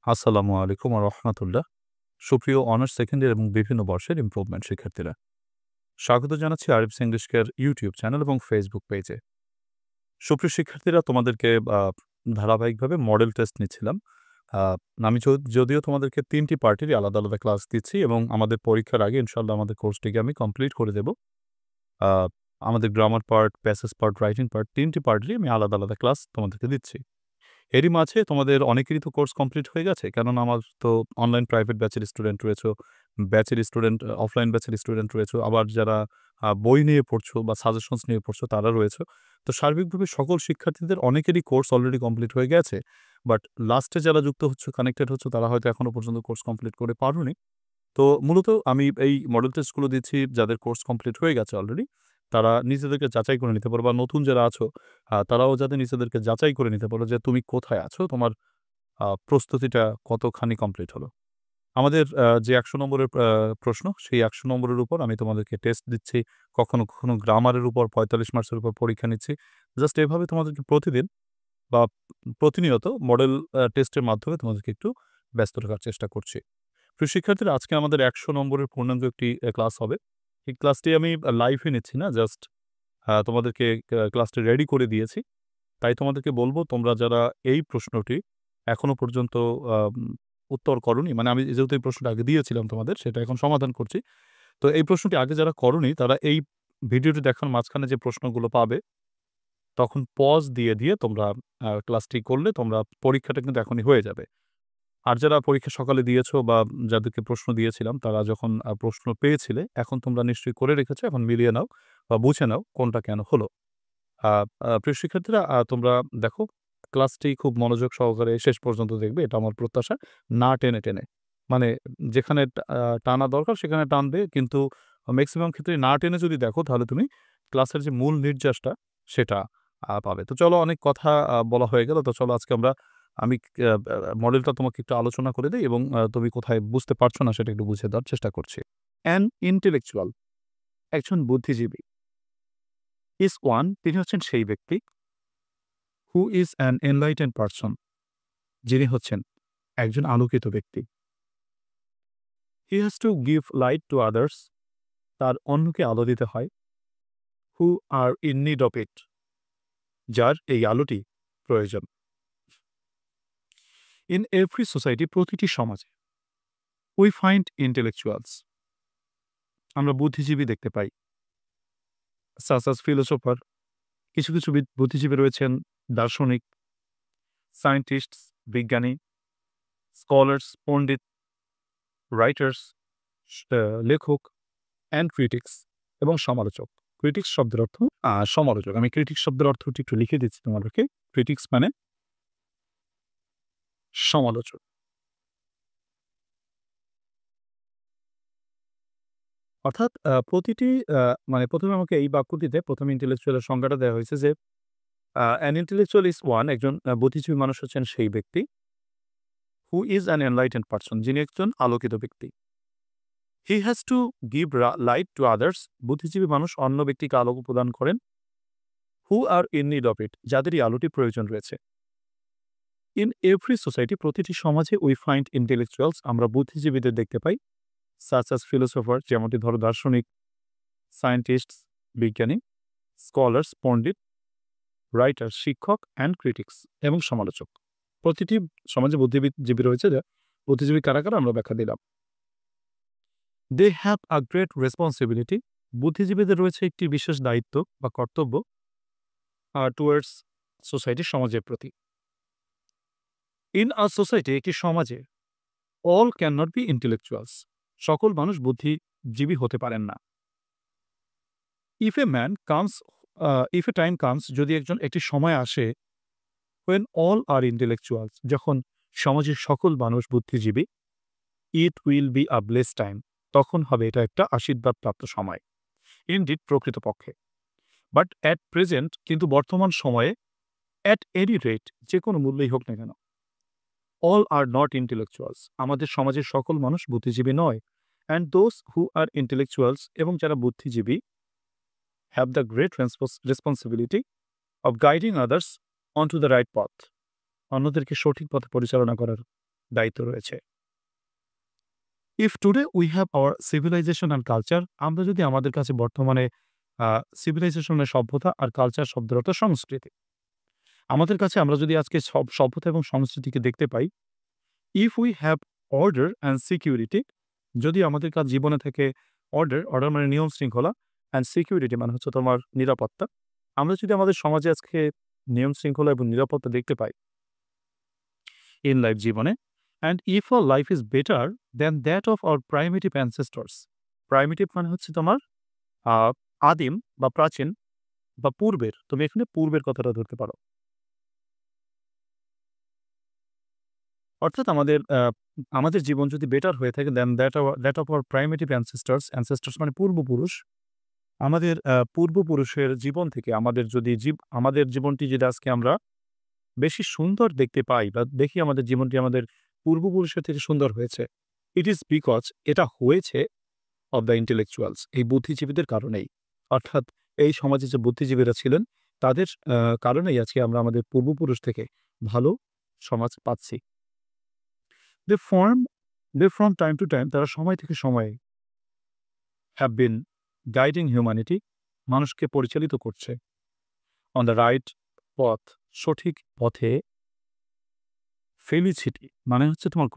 আসসালামু আলাইকুম ওয়া রাহমাতুল্লাহ। সুপ্রিয় অনার্স সেকেন্ড ইয়ার এবং বিভিন্ন বর্ষের ইমপ্রুভমেন্ট শিক্ষার্থীরা। স্বাগত জানাচ্ছি আরবিস ইংলিশ কেয়ার ইউটিউব চ্যানেল এবং ফেসবুক পেজে। সুপ্রিয় শিক্ষার্থীরা তোমাদেরকে ধারাবাহিকভাবে মডেল টেস্ট নিচ্ছিলাম। আ আমি যদিও তোমাদেরকে ৩ টি পার্টেরই আলাদা, আলাদা ক্লাস দিচ্ছি এবং আমাদের পরীক্ষার আগে ইনশাআল্লাহ আমাদের কোর্সটিকে আমি কমপ্লিট করে দেব। আ আমাদের grammar part, passage part, writing part ৩ টি পার্টেরই আমি আলাদা, আলাদা ক্লাস তোমাদেরকে দিচ্ছি। এরই মাঝে তোমাদের অনেকেরই তো কোর্স কমপ্লিট হয়ে গেছে। কেননা আমার তো অনলাইন প্রাইভেট ব্যাচের স্টুডেন্ট রয়েছো, ব্যাচের স্টুডেন্ট অফলাইন ব্যাচের স্টুডেন্ট রয়েছো। আবার যারা বই নিয়ে পড়ছো বা সাজেশনস নিয়ে পড়ছো তারা রয়েছো। তো সার্বিকভাবে সকল শিক্ষার্থীদের অনেকেরই কোর্স অলরেডি কমপ্লিট হয়ে গেছে। বাট লাস্টে যারা যুক্ত হচ্ছো, কানেক্টেড হচ্ছো তারা হয়তো এখনো পর্যন্ত কোর্স কমপ্লিট করে পারোনি। তো মূলত আমি এই মডেল টেস্টগুলো দিচ্ছি যাদের কোর্স কমপ্লিট হয়ে গেছে অলরেডি। তারা নিজেদেরকে যাচাই করে নিতে পারো বা নতুন যারা আছো তারাও যাতে নিজেদেরকে যাচাই করে নিতে পারো যে তুমি কোথায় আছো, তোমার প্রস্তুতিটা কতখানি কমপ্লিট হলো। আমাদের যে ১০০ নম্বরের প্রশ্ন, সেই ১০০ নম্বরের উপর আমি তোমাদেরকে টেস্ট দিচ্ছি। কখনো, কখনো গ্রামারের উপর ৪৫ মার্কসের উপর পরীক্ষা নিচ্ছি। জাস্ট এভাবে তোমাদেরকে প্রতিদিন বা প্রতিনিয়ত মডেল টেস্টের মাধ্যমে তোমাদেরকে একটু ব্যস্ত রাখার চেষ্টা করছি। প্রিয় শিক্ষার্থীরা, আজকে আমাদের ১০০ নম্বরের পূর্ণাঙ্গ একটি ক্লাস হবে। এই ক্লাসটি আমি লাইভে নিচ্ছি না, জাস্ট তোমাদেরকে ক্লাসটি রেডি করে দিয়েছি। তাই তোমাদেরকে বলব, তোমরা যারা এই প্রশ্নটি এখনো পর্যন্ত আম উত্তর করোনি, মানে আমি যেহেতু এই প্রশ্নটা আগে দিয়েছিলাম তোমাদের, সেটা এখন সমাধান করছি। তো এই প্রশ্নটি আগে যারা করোনি, তারা এই ভিডিওটি দেখার মাঝখানে যে প্রশ্নগুলো পাবে, তখন পজ দিয়ে, দিয়ে তোমরা ক্লাসটি করলে তোমরা পরীক্ষাটা কিন্তু এখনই হয়ে যাবে। আর যারা পরীক্ষা সকালে দিয়েছো বা যাদেরকে প্রশ্ন দিয়েছিলাম, তারা যখন প্রশ্ন পেয়েছিলে, এখন তোমরা নিশ্চয়ই করে রেখেছো। এখন মিলিয়ে নাও বা বুঝে নাও কোনটা কেন হলো। আ আ প্রিয় শিক্ষার্থীরা, তোমরা দেখো, ক্লাসটি খুব মনোযোগ সহকারে শেষ পর্যন্ত দেখবে, এটা আমার প্রত্যাশা। না টেনে, টেনে। মানে যেখানে টানা দরকার সেখানে টানবে, কিন্তু মেক্সিমাম ক্ষেত্রে না টেনে যদি দেখো তাহলে তুমি ক্লাসের যে মূল নির্যাসটা সেটা পাবে। তো চলো, অনেক কথা বলা হয়ে গেল। তো চলো আজকে আমি আ আ মডেলটা তোমাকে একটু আলোচনা করে দেই এবং তুমি কোথায় বুঝতে পারছো না সেটা একটু বুঝিয়ে দেওয়ার চেষ্টা করছি। অ্যান ইন্টেলেকচুয়াল, একজন বুদ্ধিজীবী, ইজ ওয়ান, তিনি হচ্ছেন সেই ব্যক্তি, who is an enlightened person, যিনি হচ্ছেন একজন আলোকিত ব্যক্তি। He has to give light to others, তার অন্যকে আলো দিতে হয়। হু আর ইন নিড অফ ইট, যার এই আলোটি প্রয়োজন। ইন এভরি সোসাইটি, প্রতিটি সমাজে, উই ফাইন্ড ইন্টেলেকচুয়ালস, আমরা বুদ্ধিজীবী দেখতে পাই। সাচ অ্যাজ ফিলোসোফার, কিছু, কিছু বুদ্ধিজীবী রয়েছেন, দার্শনিক, সায়েন্টিস্টস, বিজ্ঞানী, স্কলার্স, পণ্ডিত, রাইটার্স, লেখক, অ্যান্ড ক্রিটিক্স, এবং সমালোচক। ক্রিটিক্স শব্দের অর্থ সমালোচক। আমি ক্রিটিক্স শব্দের অর্থটি একটু লিখে দিচ্ছি তোমাদেরকে। ক্রিটিক্স মানে সমালোচক। অর্থাৎ প্রতিটি মানে ১ম এ আমাকে এই বাক্যটিতে ১ম ইন্টেলেকচুয়াল এর সংজ্ঞাটা দেওয়া হয়েছে যে, অ্যান ইন্টেলেকচুয়াল ইজ ওয়ান, একজন বুদ্ধিজীবী মানুষ হচ্ছেন সেই ব্যক্তি, who is an enlightened person, যিনি একজন আলোকিত ব্যক্তি। He has to give light to others, বুদ্ধিজীবী মানুষ অন্য ব্যক্তিকে আলো প্রদান করেন। হু আর ইন নিড অফ ইট, যাদের এই আলোটির প্রয়োজন রয়েছে। ইন এভরি সোসাইটি, প্রতিটি সমাজে, উই ফাইন্ড ইন্টেলেকচুয়ালস, আমরা বুদ্ধিজীবীদের দেখতে পাই। সাচ অ্যাজ ফিলোসোফার, যেমনটি ধরো দার্শনিক, সায়েন্টিস্টস, বিজ্ঞানী, স্কলার্স, পণ্ডিত, রাইটার, শিক্ষক, অ্যান্ড ক্রিটিক্স, এবং সমালোচক। প্রতিটি সমাজে বুদ্ধিজীবী রয়েছে, যা বুদ্ধিজীবী কারা, কারা আমরা ব্যাখ্যা দিলাম। They have a great responsibility, বুদ্ধিজীবীদের রয়েছে একটি বিশেষ দায়িত্ব বা কর্তব্য টুয়ার্ডস সোসাইটি, সমাজের প্রতি। ইন আ সোসাইটি, একটি সমাজে, all can not be intellectuals, সকল মানুষ বুদ্ধিজীবী হতে পারেন না। If a man comes, if a time comes, যদি একটি সময় আসে, when all are intellectuals, যখন সমাজের সকল মানুষ বুদ্ধিজীবী, it will be a blessed time, তখন হবে এটা একটা আশীর্বাদপ্রাপ্ত সময়। ইনডিড, প্রকৃতপক্ষে। বাট অ্যাট প্রেজেন্ট, কিন্তু বর্তমান সময়ে, অ্যাট এনি রেট, যে কোনো মূল্যেই হোক না কেন, অল আর নট ইন্টেলেকচুয়ালস, আমাদের সমাজের সকল মানুষ বুদ্ধিজীবী নয়। And those who are intellectuals, এবং যারা বুদ্ধিজীবী, have the great responsibility of guiding others on to the right পথ, অন্যদেরকে সঠিক পথে পরিচালনা করার দায়িত্ব রয়েছে। If today we have our civilization and culture, আমরা যদি আমাদের কাছে বর্তমানে সিভিলাইজেশনের সভ্যতা আর কালচার শব্দের অর্থ সংস্কৃতি। আমাদের কাছে আমরা যদি আজকে সভ্যতা এবং সংস্কৃতিকে দেখতে পাই, if we have order and security, যদি আমাদের কাছে জীবনে থেকে অর্ডার মানে নিয়ম শৃঙ্খলা, অ্যান্ড সিকিউরিটি মানে হচ্ছে তোমার নিরাপত্তা। আমরা যদি আমাদের সমাজে আজকে নিয়ম শৃঙ্খলা এবং নিরাপত্তা দেখতে পাই ইন লাইফ জীবনে, and if our life is better than that of our primitive ancestors. Primitive মানে হচ্ছে তোমার আদিম বা প্রাচীন বা পূর্বের, তুমি এখানে পূর্বের কথাটা ধরতে পারো। অর্থাৎ আমাদের জীবন যদি বেটার হয়ে থাকে দেন দ্যাট অফ আওয়ার প্রাইমেটিভ অ্যানসেস্টর্স মানে পূর্বপুরুষ। আমাদের পূর্বপুরুষের জীবন থেকে আমাদের জীবনটি যদি আজকে আমরা বেশি সুন্দর দেখতে পাই বা দেখি আমাদের জীবনটি আমাদের পূর্বপুরুষের থেকে সুন্দর হয়েছে, ইট ইজ বিকজ এটা হয়েছে অফ দ্য ইন্টেলেকচুয়ালস, এই বুদ্ধিজীবীদের কারণেই। অর্থাৎ এই সমাজে যে বুদ্ধিজীবীরা ছিলেন তাদের কারণেই আজকে আমরা আমাদের পূর্বপুরুষ থেকে ভালো সমাজ পাচ্ছি। They from time to time, তারা সময় থেকে সময়ে হ্যাভ বিন গাইডিং হিউম্যানিটি, মানুষকে পরিচালিত করছে অন দ্য রাইট পথ, সঠিক পথে। ফেলিসিটি মানে হচ্ছে তোমার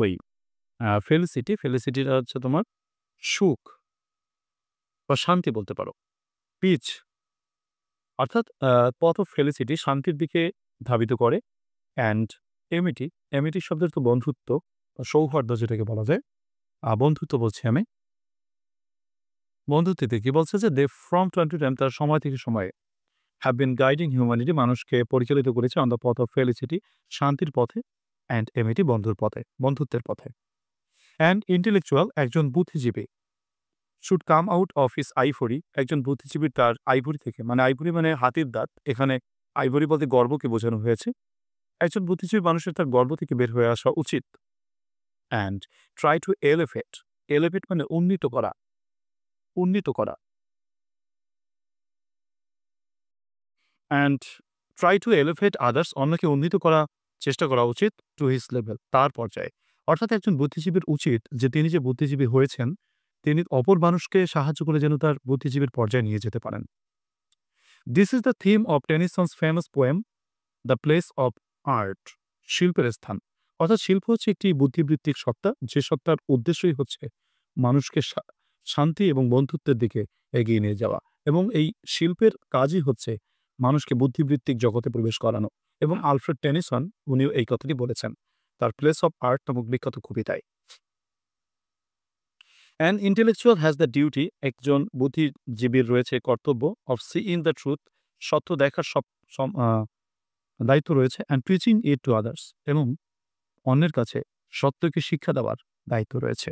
ফেলিসিটিটা হচ্ছে তোমার সুখ বা শান্তি বলতে পারো। পিচ অর্থাৎ পথ অফ ফেলিসিটি শান্তির দিকে ধাবিত করে। অ্যান্ড এমিটি শব্দের তো বন্ধুত্ব বা সৌহার্দ্য যেটাকে বলা যায়, বন্ধুত্ব বলছি আমি। বন্ধুত্বতে কি বলছে যে they from time to time, তার সময় থেকে সময়ে হ্যাভ বিন গাইডিং হিউম্যানিটি, মানুষকে পরিচালিত করেছে অন দ্য পথ অফ ফেলিসিটি, শান্তির পথে। অ্যান্ড এমিটি, বন্ধুত্বের পথে। অ্যান্ড ইন্টেলেকচুয়াল, একজন বুদ্ধিজীবী, should come out of his ivory, একজন বুদ্ধিজীবী তার আইভরি থেকে, মানে আইভরি মানে হাতির দাঁত, এখানে আইভরি বলতে গর্বকে বোঝানো হয়েছে। একজন বুদ্ধিজীবী মানুষের তার গর্ব থেকে বের হয়ে আসা উচিত। অ্যান্ড ট্রাই টু এলিভেট মানে উন্নীত করা। And try to elevate others, অন্যকে উন্নীত করা চেষ্টা করা উচিত, টু হিস লেভেল, তার পর্যায়ে। অর্থাৎ একজন বুদ্ধিজীবীর উচিত যে তিনি যে বুদ্ধিজীবী হয়েছেন তিনি অপর মানুষকে সাহায্য করে যেন তার বুদ্ধিজীবীর পর্যায়ে নিয়ে যেতে পারেন। This is the theme of Tennyson's famous poem the place of art, শিল্পের স্থান। অর্থাৎ শিল্প হচ্ছে একটি বুদ্ধিবৃত্তিক সত্তা, যে সত্তার উদ্দেশ্যই হচ্ছে মানুষকে শান্তি এবং বন্ধুত্বের দিকে এগিয়ে নিয়ে যাওয়া, এবং এই শিল্পের কাজই হচ্ছে মানুষকে বুদ্ধিবৃত্তিক জগতে প্রবেশ করানো। এবং আলফ্রেড টেনিসন উনিও এই কথাটি বলেছেন তার প্লেস অফ আর্ট নামক বিখ্যাত কবিতায়। An intellectual has the duty, একজন বুদ্ধিজীবীর রয়েছে কর্তব্য, অফ সিইং দ্য ট্রুথ, সত্য দেখার দায়িত্ব রয়েছে, and teaching it to others, এবং অন্যের কাছে সত্যকে শিক্ষা দেওয়ার দায়িত্ব রয়েছে।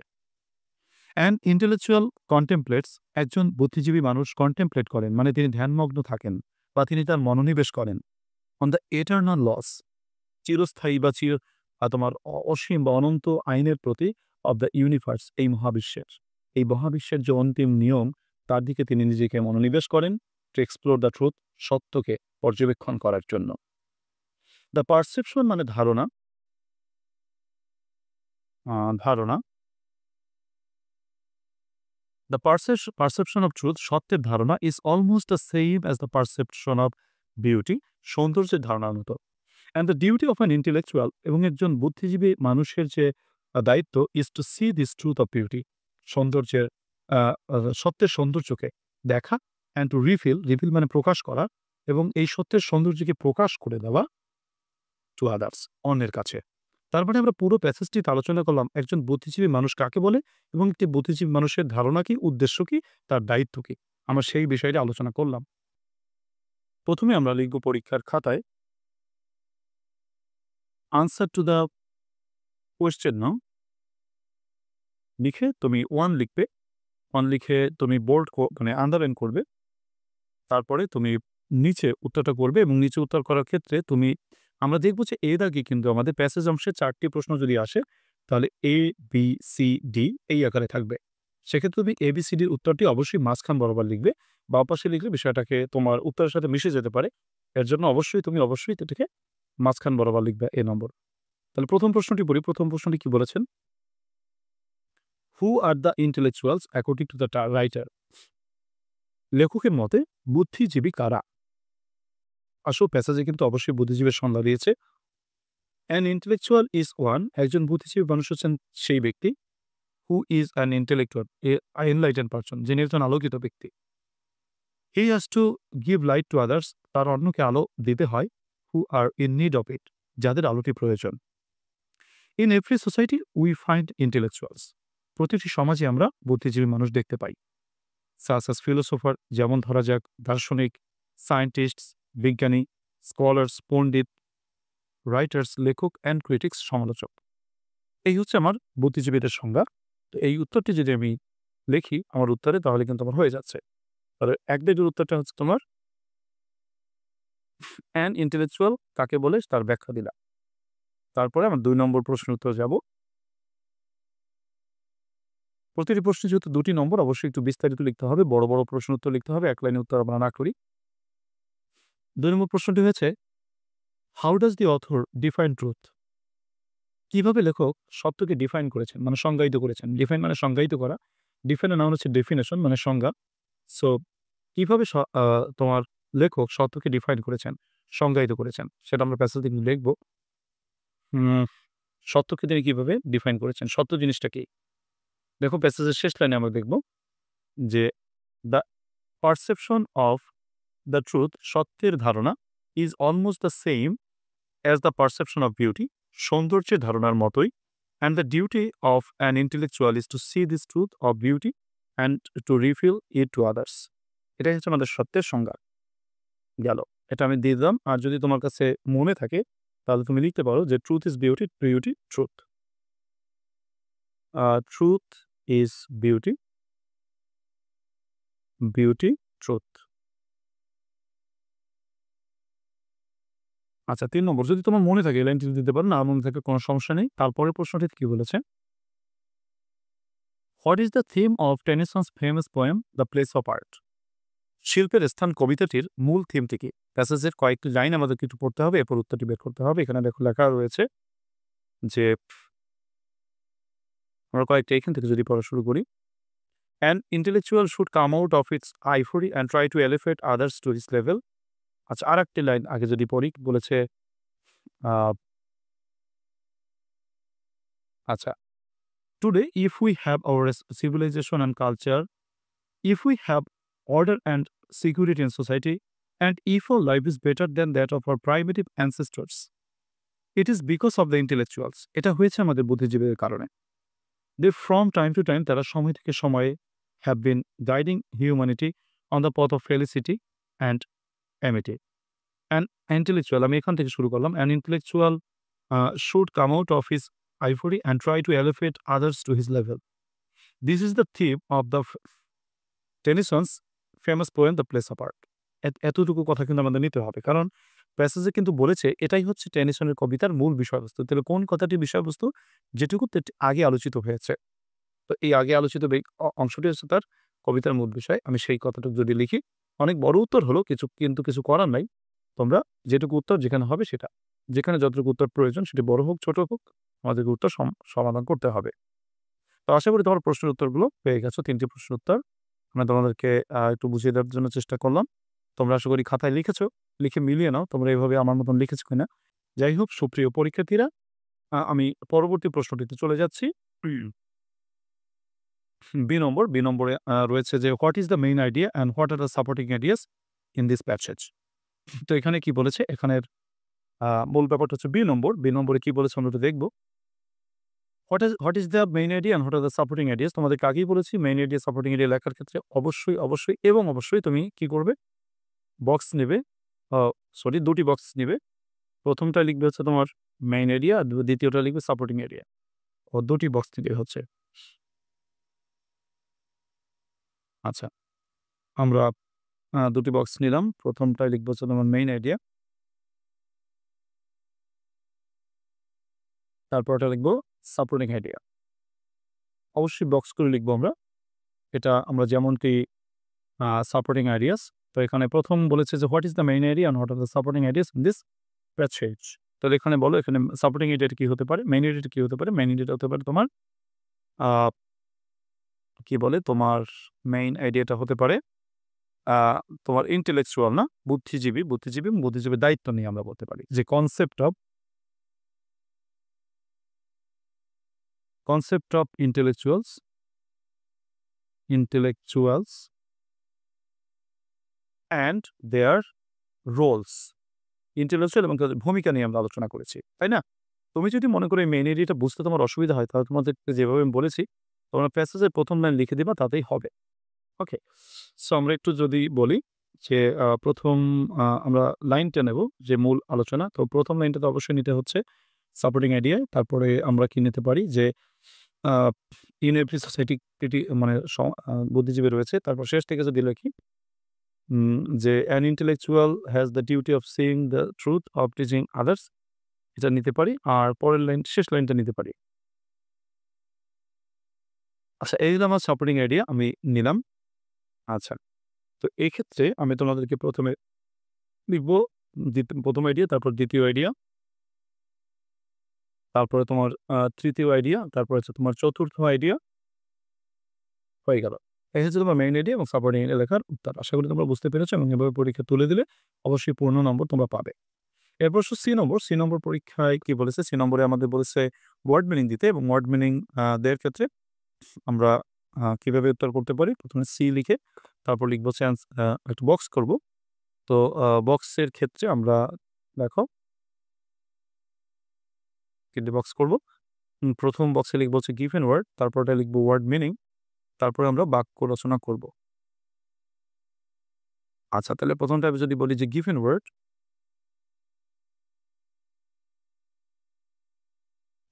অ্যান্ড ইন্টেলেকচুয়াল কন্টেমপ্লেটস, একজন বুদ্ধিজীবী মানুষ কন্টেমপ্লেট করেন মানে তিনি ধ্যানমগ্ন থাকেন বা তিনি তার মনোনিবেশ করেন অন দ্য এটার্নাল লস, চিরস্থায়ী বা তোমার অসীম বা অনন্ত আইনের প্রতি, অব দ্য ইউনিভার্স, এই মহাবিশ্বের যে অন্তিম নিয়ম তার দিকে তিনি নিজেকে মনোনিবেশ করেন, টু এক্সপ্লোর দ্য ট্রুথ, সত্যকে পর্যবেক্ষণ করার জন্য। দ্য পারসেপশন মানে ধারণা, দ্য পারসেপশন অফ ট্রুথ, সত্যের ধারণা, is almost the same as the perception of beauty, সৌন্দর্যের ধারণার মতো। And the duty of an intellectual, এবং একজন বুদ্ধিজীবী মানুষের যে দায়িত্ব, is to see this truth of beauty, সত্যের সৌন্দর্যকে দেখা, অ্যান্ড টু রিভিল মানে প্রকাশ করা, এবং এই সত্যের সৌন্দর্যকে প্রকাশ করে দেওয়া টু আদার্স, অন্যের কাছে। তারপরে আমরা পুরো প্যাসেজটি আলোচনা করলাম একজন বুদ্ধিজীবী মানুষ কাকে বলে এবং একটি বুদ্ধিজীবী মানুষের ধারণা কি, উদ্দেশ্য কি, তার দায়িত্ব কি, আমরা সেই বিষয়টি আলোচনা করলাম। প্রথমে আমরা লিখব পরীক্ষার খাতায় আনসার টু দ্য কোয়েশ্চেন নাও, লিখে তুমি 1 লিখবে, 1 লিখে তুমি মানে আন্ডারলাইন করবে, তারপরে তুমি নিচে উত্তরটা করবে, এবং নিচে উত্তর করার ক্ষেত্রে আমরা দেখব যে এর আগে কিন্তু আমাদের প্যাসেজ অংশে 4টি প্রশ্ন যদি আসে তাহলে এ বি সি ডি এই আকারে থাকবে। সেক্ষেত্রে তুমি এ বি সি ডির উত্তরটি অবশ্যই মাঝখান বরাবর লিখবে, বা পাশে লিখলে বিষয়টাকে তোমার উত্তরের সাথে মিশে যেতে পারে। এর জন্য অবশ্যই এটাকে মাঝখান বরাবর লিখবে এ নম্বর। তাহলে প্রথম প্রশ্নটি পড়ি। প্রথম প্রশ্নটি কি বলেছেন? Who are the intellectuals according to the writer? লেখকের মতে বুদ্ধিজীবী কারা? আসল প্যাসেজে কিন্তু অবশ্যই বুদ্ধিজীবীর সংজ্ঞা দিয়েছে। অ্যান ইন্টেলেকচুয়াল ইজ ওয়ান, একজন বুদ্ধিজীবী মানুষ হচ্ছেন সেই ব্যক্তি, who is an intellectual, enlightened person, যিনি একজন আলোকিত ব্যক্তি। He has to give light to others, তার অন্যকে আলো দিতে হয়, হু আর ইন নিড অফ ইট, যাদের আলোটি প্রয়োজন। In every society we find intellectuals, প্রতিটি সমাজে আমরা বুদ্ধিজীবী মানুষ দেখতে পাই। সাস অ্যাজ ফিলোসোফার, যেমন ধরা যাক দার্শনিক, সায়েন্টিস্টস, বিজ্ঞানী, স্কলার্স, পণ্ডিত, রাইটার্স, লেখক অ্যান্ড ক্রিটিক্স, সমালোচক। এই হচ্ছে আমার বুদ্ধিজীবীদের সংজ্ঞা। তো এই উত্তরটি যদি আমি লিখি আমার উত্তরে, তাহলে কিন্তু আমার হয়ে যাচ্ছে। তাহলে ১-২ উত্তরটা হচ্ছে তোমার অ্যান ইন্টেলেকচুয়াল কাকে বলে তার ব্যাখ্যা দিলাম। তারপরে আমার ২ নম্বর প্রশ্নের উত্তর যাব। প্রতিটি প্রশ্নে যেহেতু ২টি নম্বর, অবশ্যই একটু বিস্তারিত লিখতে হবে, বড়, বড় প্রশ্ন উত্তর লিখতে হবে, এক লাইনে উত্তর আমরা না করি। ২ নম্বর প্রশ্নটি হয়েছে, how does the author define truth? কিভাবে লেখক সত্যকে ডিফাইন করেছেন, মানে সংজ্ঞায়িত করেছেন। ডিফাইন মানে সংজ্ঞায়িত করা। ডিফাইন এর নাম হচ্ছে ডেফিনেশন, মানে সংজ্ঞা। সো কিভাবে তোমার লেখক সত্যকে ডিফাইন করেছেন, সংজ্ঞায়িত করেছেন, সেটা আমরা প্যাসেজ থেকে লিখব। সত্যকে তিনি কিভাবে ডিফাইন করেছেন, সত্য জিনিসটা কি? দেখো প্যাসেজের শেষ লাইনে আমরা দেখব যে the perception of the truth, সত্যের ধারণা, is almost the same as the perception of beauty, সৌন্দর্যের ধারণার মতোই। And the duty of an intellectual is to see this truth of beauty and to refill it to others. এটাই হচ্ছে আমাদের সত্যের সংজ্ঞা। গেল, এটা আমি দিয়ে দিলাম। আর যদি তোমার কাছে মনে থাকে তাহলে তুমি লিখতে পারো যে truth is beauty, beauty truth. Truth is beauty, beauty truth. আচ্ছা, ৩ নম্বর, যদি তোমার মনে থাকে এই লাইনটি দিতে পারো, না মনে থাকে কোনো সমস্যা নেই। তারপরের প্রশ্নটি কি বলেছে? What is the theme of Tennyson's famous poem the place of art? শিল্পের স্থান কবিতাটির মূল থিমটি কি? প্যাসেজের কয়েকটি লাইন আমাদেরকে একটু পড়তে হবে, এরপর উত্তরটি বের করতে হবে। এখানে দেখো লেখা রয়েছে যে, আমরা কয়েকটা এখান থেকে যদি পড়া শুরু করি। An intellectual should come out of its ivory and try to elevate others to his level. আচ্ছা, আরেকটি লাইন আগে যদি পড়ি, বলেছে আচ্ছা, today if we have our civilization and culture, if we have order and security in society, and if our life is better than that of our primitive ancestors, it is because of the intellectuals. এটা হয়েছে আমাদের বুদ্ধিজীবীদের কারণে। They from time to time, তারা সময় থেকে সময়ে have been guiding humanity on the path of felicity and amity. An intellectual, আমি এখান থেকে শুরু করলাম। An intellectual should come out of his ivory and try to elevate others to his level. This is the theme of the Tennyson's famous poem The Place of Art. এতটুকু কথা কিন্তু আমাদের নিতে হবে, কারণ প্যাসেজে কিন্তু বলেছে এটাই হচ্ছে টেনিসনের কবিতার মূল বিষয়বস্তু। তাহলে কোন কথাটির বিষয়বস্তু? যেটুকু আগে আলোচিত হয়েছে। তো এই আগে আলোচিত অংশটি হচ্ছে তার কবিতার মূল বিষয়। আমি সেই কথাটুকু যদি লিখি, অনেক বড় উত্তর হলো, কিন্তু কিছু করার নাই। তোমরা যেটুকু উত্তর যেখানে হবে সেটা, যেখানে যতটুকু উত্তর প্রয়োজন, সেটি বড় হোক ছোট হোক, আমাদেরকে উত্তর সমাধান করতে হবে। তো আশা করি তোমার প্রশ্নের উত্তরগুলো পেয়ে গেছো। ৩টি প্রশ্নের উত্তর আমি তোমাদেরকে একটু বুঝিয়ে দেওয়ার জন্য চেষ্টা করলাম। তোমরা আশা করি খাতায় লিখেছো, লিখে মিলিয়ে নাও তোমরা এভাবে আমার মতন লিখেছো কিনা। যাই হোক, সুপ্রিয় পরীক্ষার্থীরা, আমি পরবর্তী প্রশ্নটিতে চলে যাচ্ছি। বি নম্বরে রয়েছে যে, what is the main idea and what are the supporting ideas in this passage? তো এখানে কি বলেছে? এখানের মূল ব্যাপারটা হচ্ছে বি নম্বরে কি বলেছে আমরা একটু দেখব। What is the main idea and what are the supporting ideas? তোমাদেরকে আগেই বলেছি, মেইন আইডিয়া, সাপোর্টিং আইডিয়া লেখার ক্ষেত্রে অবশ্যই তুমি কি করবে? বক্স নেবে, সরি ২টি বক্স নেবে। প্রথমটা লিখবে হচ্ছে তোমার মেইন আইডিয়া, দ্বিতীয়টা লিখবে সাপোর্টিং আইডিয়া। ২টি বক্স নিতে হচ্ছে। আচ্ছা, আমরা ২টি বক্স নিলাম। প্রথমটায় লিখবো হচ্ছে তোমার মেইন আইডিয়া, তারপরটা লিখবো সাপোর্টিং আইডিয়া। অবশ্যই বক্স করে লিখবো আমরা। এটা আমরা যেমনটি সাপোর্টিং আইডিয়াস। তো এখানে প্রথম বলেছে যে, what is the main idea and what are the supporting ideas in this passage? তাহলে এখানে বলো এখানে সাপোর্টিং আইডিয়াটা কি হতে পারে? মেইন আইডিয়াটা কি হতে পারে? মেইন আইডিয়াটা হতে পারে তোমার আ কি বলে? তোমার মেইন আইডিয়াটা হতে পারে আ তোমার ইন্টেলেকচুয়াল না? বুদ্ধিজীবীর দায়িত্ব নিয়ে আমরা বলতে পারি। যে concept of intellectuals and their roles. Intellectual এবং তাদের ভূমিকা নিয়ে আমরা আলোচনা করেছি। তাই না? তুমি যদি মনে করো এই মেইন আইডিয়াটা বুঝতে তোমার অসুবিধা হয়, তাহলে তোমাদেরকে যেভাবে আমি বলেছি, তোমরা প্যাসেজের ১ম লাইন লিখে দিবা তাতেই হবে। ওকে? সো আমরা একটু যদি বলি যে ১ম আমরা লাইনটা নেব যে মূল আলোচনা। তো ১ম লাইনটা তো অবশ্যই নিতে হচ্ছে সাপোর্টিং আইডিয়া। তারপরে আমরা কি নিতে পারি যে আ ইন এভরি সোসাইটি মানে বুদ্ধিজীবী রয়েছে। তারপর শেষ থেকে যদি লিখি যে an intellectual has the duty of seeing the truth of teaching others, এটা নিতে পারি। আর পরের লাইন শেষ লাইনটা নিতে পারি। আচ্ছা, এই হলো আমার সাপোর্টিং আইডিয়া আমি নিলাম। আচ্ছা। তো এক্ষেত্রে আমি তোমাদেরকে ১ম এ লিখব ১ম আইডিয়া, তারপর ২য় আইডিয়া, তারপরে তোমার ৩য় আইডিয়া, তারপর হচ্ছে তোমার ৪র্থ আইডিয়া হয়ে গেল। এই হচ্ছে তোমার মেইন আইডিয়া এবং সাপোর্টিং আইডিয়া লেখার উত্তর। আশা করি তোমরা বুঝতে পেরেছ এবং এভাবে পরীক্ষা তুলে দিলে অবশ্যই পূর্ণ নম্বর তোমরা পাবে। এরপর সি নম্বর। সি নম্বর পরীক্ষায় কি বলেছে? সি নম্বরে আমাদের বলেছে ওয়ার্ড মিনিং দিতে এবং ওয়ার্ড মিনিং দেওয়ার ক্ষেত্রে আমরা কিভাবে উত্তর করতে পারি? ১ম এ সি লিখে তারপর লিখব হচ্ছে একটা বক্স করব। তো বক্সের ক্ষেত্রে আমরা দেখো ৩ টে বক্স করব। ১ম বক্সে লিখব হচ্ছে গিভেন ওয়ার্ড, তারপরটা লিখব ওয়ার্ড মিনিং, তারপরে আমরা বাক্য রচনা করব। আচ্ছা, তাহলে ১ম টা আমি যদি বলি যে গিভেন ওয়ার্ড,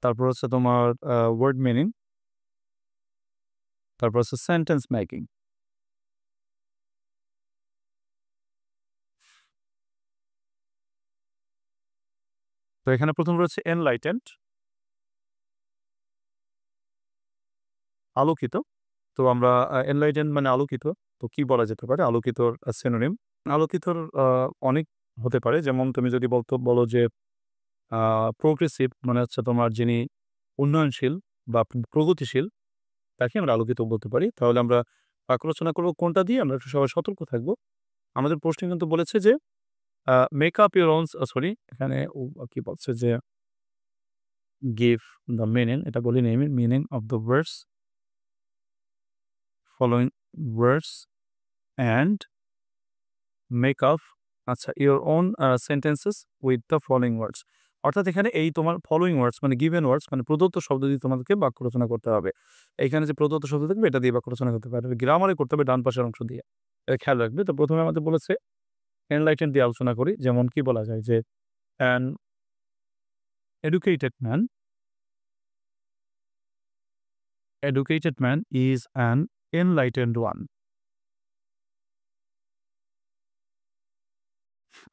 তারপর হচ্ছে তোমার ওয়ার্ড মিনিং, তারপর হচ্ছে সেন্টেন্স মেকিং। তো এখানে ১ম রয়েছে এনলাইটেন্ড, আলোকিত। তো আমরা এনলাইটেন্ড মানে আলোকিত। তো কি বলা যেতে পারে আলোকিতর সিনোনিম? আলোকিতর অনেক হতে পারে। যেমন তুমি যদি বলো যে আ প্রোগ্রেসিভ মানে হচ্ছে তোমার যিনি উন্নয়নশীল বা প্রগতিশীল, তাকে আমরা আলোকিত বলতে পারি। তাহলে আমরা বাক্য রচনা করব কোনটা দিয়ে? আমরা একটু সবাই সতর্ক থাকব। আমাদের প্রশ্নে কিন্তু বলেছে যে make up your own sorry এখানে কি বলছে যে গিভ দ্য মিনিং, এটা বলিনি আমি, meaning of the words following words and make up আচ্ছা your own sentences with the following words. অর্থাৎ এখানে এই তোমার ফলোইং ওয়ার্ডস মানে গিভেন ওয়ার্ডস মানে প্রদত্ত শব্দ দিয়ে তোমাদেরকে বাক্য রচনা করতে হবে। এখানে যে প্রদত্ত শব্দ থাকবে এটা দিয়ে বাক্য রচনা করতে পারবে। গ্রামারে করতে হবে ডান পাশের অংশ দিয়ে। এটা খেয়াল রাখবে। তো ১ম এ আমাদের বলেছে এনলাইটেন দিয়ে আলোচনা করি। যেমন কি বলা যায় যে an educated man is an enlightened one.